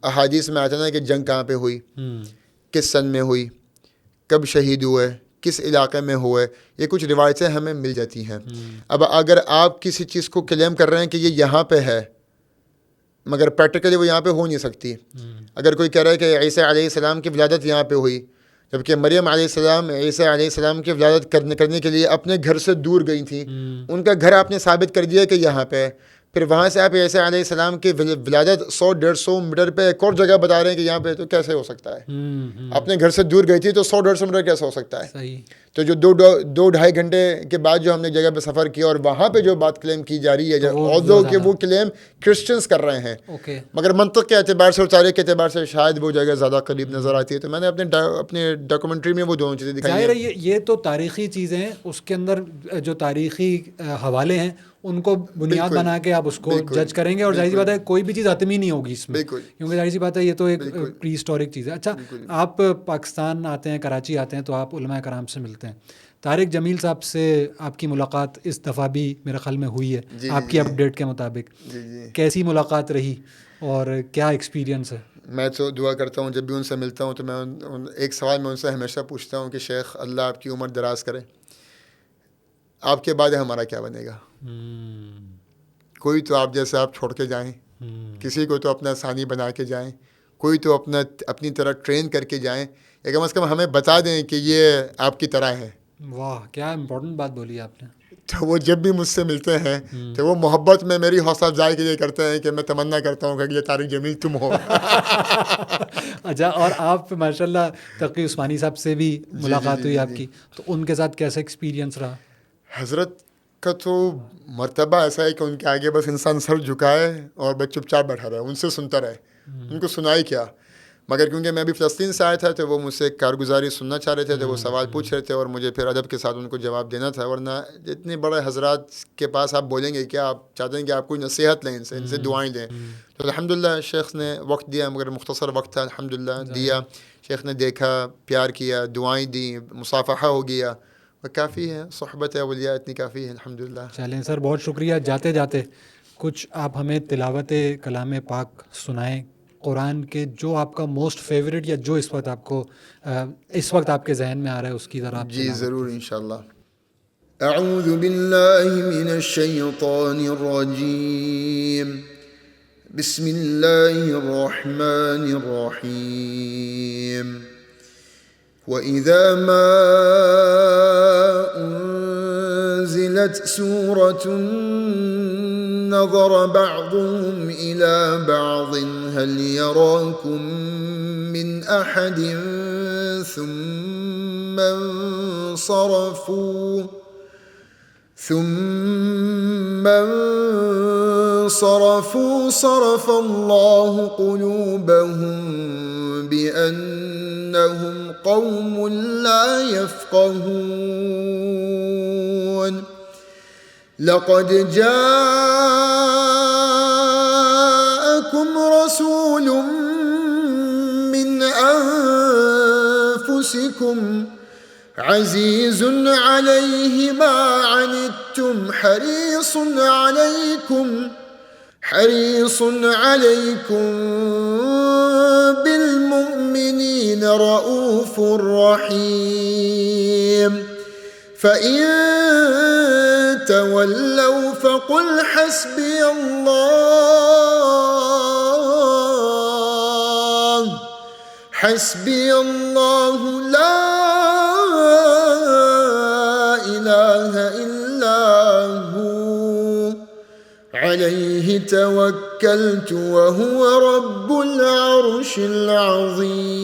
احادیث میں آتا نا کہ جنگ کہاں پہ ہوئی، کس سن میں ہوئی، کب شہید ہوئے، کس علاقے میں ہوئے، یہ کچھ روایتیں ہمیں مل جاتی ہیں. اب اگر آپ کسی چیز کو کلیم کر رہے ہیں کہ یہ یہاں پہ ہے مگر پریکٹیکلی وہ یہاں پہ ہو نہیں سکتی. اگر کوئی کہہ رہا ہے کہ عیسیٰ علیہ السلام کی ولادت یہاں پہ ہوئی، جبکہ مریم علیہ السلام عیسیٰ علیہ السلام کی ولادت کرنے کے لیے اپنے گھر سے دور گئی تھیں، ان کا گھر آپ نے ثابت کر دیا کہ یہاں پہ، پھر وہاں سے آپ عیسیٰ علیہ السلام کی ولادت 100-150 میٹر پہ ایک اور جگہ بتا رہے ہیں کہ یہاں پہ، تو کیسے ہو سکتا ہے؟ اپنے گھر سے دور گئی تھی تو 100-150 میٹر کیسے ہو سکتا ہے؟ صحیح. تو جو 2-2.5 گھنٹے کے بعد جو ہم نے جگہ پہ سفر کیا اور وہاں پہ جو بات کلیم کی جا رہی ہے، although کہ وہ کلیم کرسچنس کر رہے ہیں، مگر منطق کے اعتبار سے اور تاریخ کے اعتبار سے شاید وہ جگہ زیادہ قریب نظر آتی ہے. تو میں نے اپنے ڈاکومنٹری میں وہ دونوں چیزیں دکھائی ہیں. ظاہر ہے یہ تو تاریخی چیزیں ہیں، اس کے اندر جو تاریخی حوالے ہیں ان کو بنیاد بنا کے آپ اس کو جج کریں گے. اور ظاہر سی بات ہے کوئی بھی چیز حتمی نہیں ہوگی اس میں، کیونکہ ظاہر سی بات ہے یہ تو ایک پری ہسٹورک چیز ہے. اچھا، آپ پاکستان آتے ہیں، کراچی آتے ہیں تو آپ علماء کرام سے ملتے ہیں. طارق جمیل صاحب سے آپ کی ملاقات اس دفعہ بھی میرے خیال میں ہوئی ہے آپ کی اپڈیٹ کے مطابق. کیسی ملاقات رہی اور کیا ایکسپیرینس ہے؟ میں تو دعا کرتا ہوں جب بھی ان سے ملتا ہوں تو میں ایک سوال میں ان سے ہمیشہ پوچھتا ہوں کہ شیخ اللہ آپ کی عمر دراز کرے، آپ کے بعد ہمارا کیا بنے گا؟ کوئی تو آپ جیسے آپ چھوڑ کے جائیں، کسی کو تو اپنا ثانی بنا کے جائیں، کوئی تو اپنی طرح ٹرین کر کے جائیں، یا کم از کم ہمیں بتا دیں کہ یہ آپ کی طرح ہے. واہ، کیا امپورٹنٹ بات بولی آپ نے. تو وہ جب بھی مجھ سے ملتے ہیں تو وہ محبت میں میری حوصلہ افزائی کے لیے کرتے ہیں کہ میں تمنا کرتا ہوں کہ یہ طارق جمیل تم ہو. اچھا، اور آپ ماشاء اللہ تقی عثمانی صاحب سے بھی ملاقات ہوئی آپ کی، تو ان کے ساتھ کیسا ایکسپیرینس رہا؟ حضرت کا تو مرتبہ ایسا ہے کہ ان کے آگے بس انسان سر جھکائے اور بس چپ چاپ بیٹھا رہے، ان سے سنتا رہے، ان کو سنائی کیا. مگر کیونکہ میں ابھی فلسطین سے آیا تھا تو وہ مجھ سے کارگزاری سننا چاہ رہے تھے، تو وہ سوال پوچھ رہے تھے اور مجھے پھر ادب کے ساتھ ان کو جواب دینا تھا. ورنہ اتنے بڑے حضرات کے پاس آپ بولیں گے کیا؟ آپ چاہتے ہیں کہ آپ کوئی نصیحت لیں، ان سے دعائیں لیں. تو الحمدللہ شیخ نے وقت دیا، مگر مختصر وقت تھا، الحمدللہ دیا. شیخ نے دیکھا، پیار کیا، دعائیں دیں، مصافحہ ہو گیا، اور کافی ہے. صحبت اولیاء اتنی کافی ہے الحمدللہ. چلیں سر، بہت شکریہ. جاتے جاتے کچھ آپ ہمیں تلاوت کلام پاک سنائیں، قرآن کے جو آپ کا موسٹ فیوریٹ یا جو اس وقت آپ کو اس وقت آپ کے ذہن میں آ رہا ہے اس کی ذرا آپ جی ضرور انشاءاللہ. اعوذ باللہ من الشیطان الرجیم. بسم اللہ الرحمن الرحیم. وَإِذَا مَا أُنزِلَتْ سُورَةٌ نَظَرَ بَعْضُهُمْ إِلَى بَعْضٍ هَلْ يَرَاكُمْ مِنْ أَحَدٍ ثُمَّ انصرفوا صرف الله قلوبهم بأنهم قوم لا يفقهون. لقد جاءكم رسول من أنفسكم عزيز عليه ما عنتم حريص عليكم بالمؤمنين رؤوف رحيم. فإن تولوا فقل حسبي الله لا إله إلا هو عليه توكلت وهو رب العرش العظيم.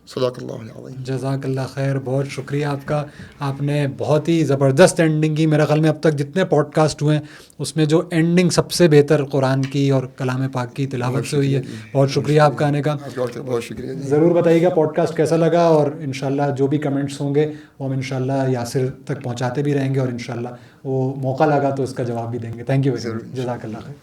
صدق اللہ العظیم. جزاک اللہ خیر. بہت شکریہ آپ کا. آپ نے بہت ہی زبردست اینڈنگ کی. میرا خیال میں اب تک جتنے پوڈ کاسٹ ہوئے ہیں اس میں جو اینڈنگ سب سے بہتر قرآن کی اور کلام پاک کی تلاوت سے ہوئی ہے. بہت شکریہ آپ کا آنے کا. بہت شکریہ. ضرور بتائیے گا پوڈ کاسٹ کیسا لگا, اور انشاءاللہ جو بھی کمنٹس ہوں گے وہ ہم انشاءاللہ یاسر تک پہنچاتے بھی رہیں گے, اور انشاءاللہ وہ موقع لگا تو اس کا جواب بھی دیں گے. Thank you. جزاک اللہ خیر.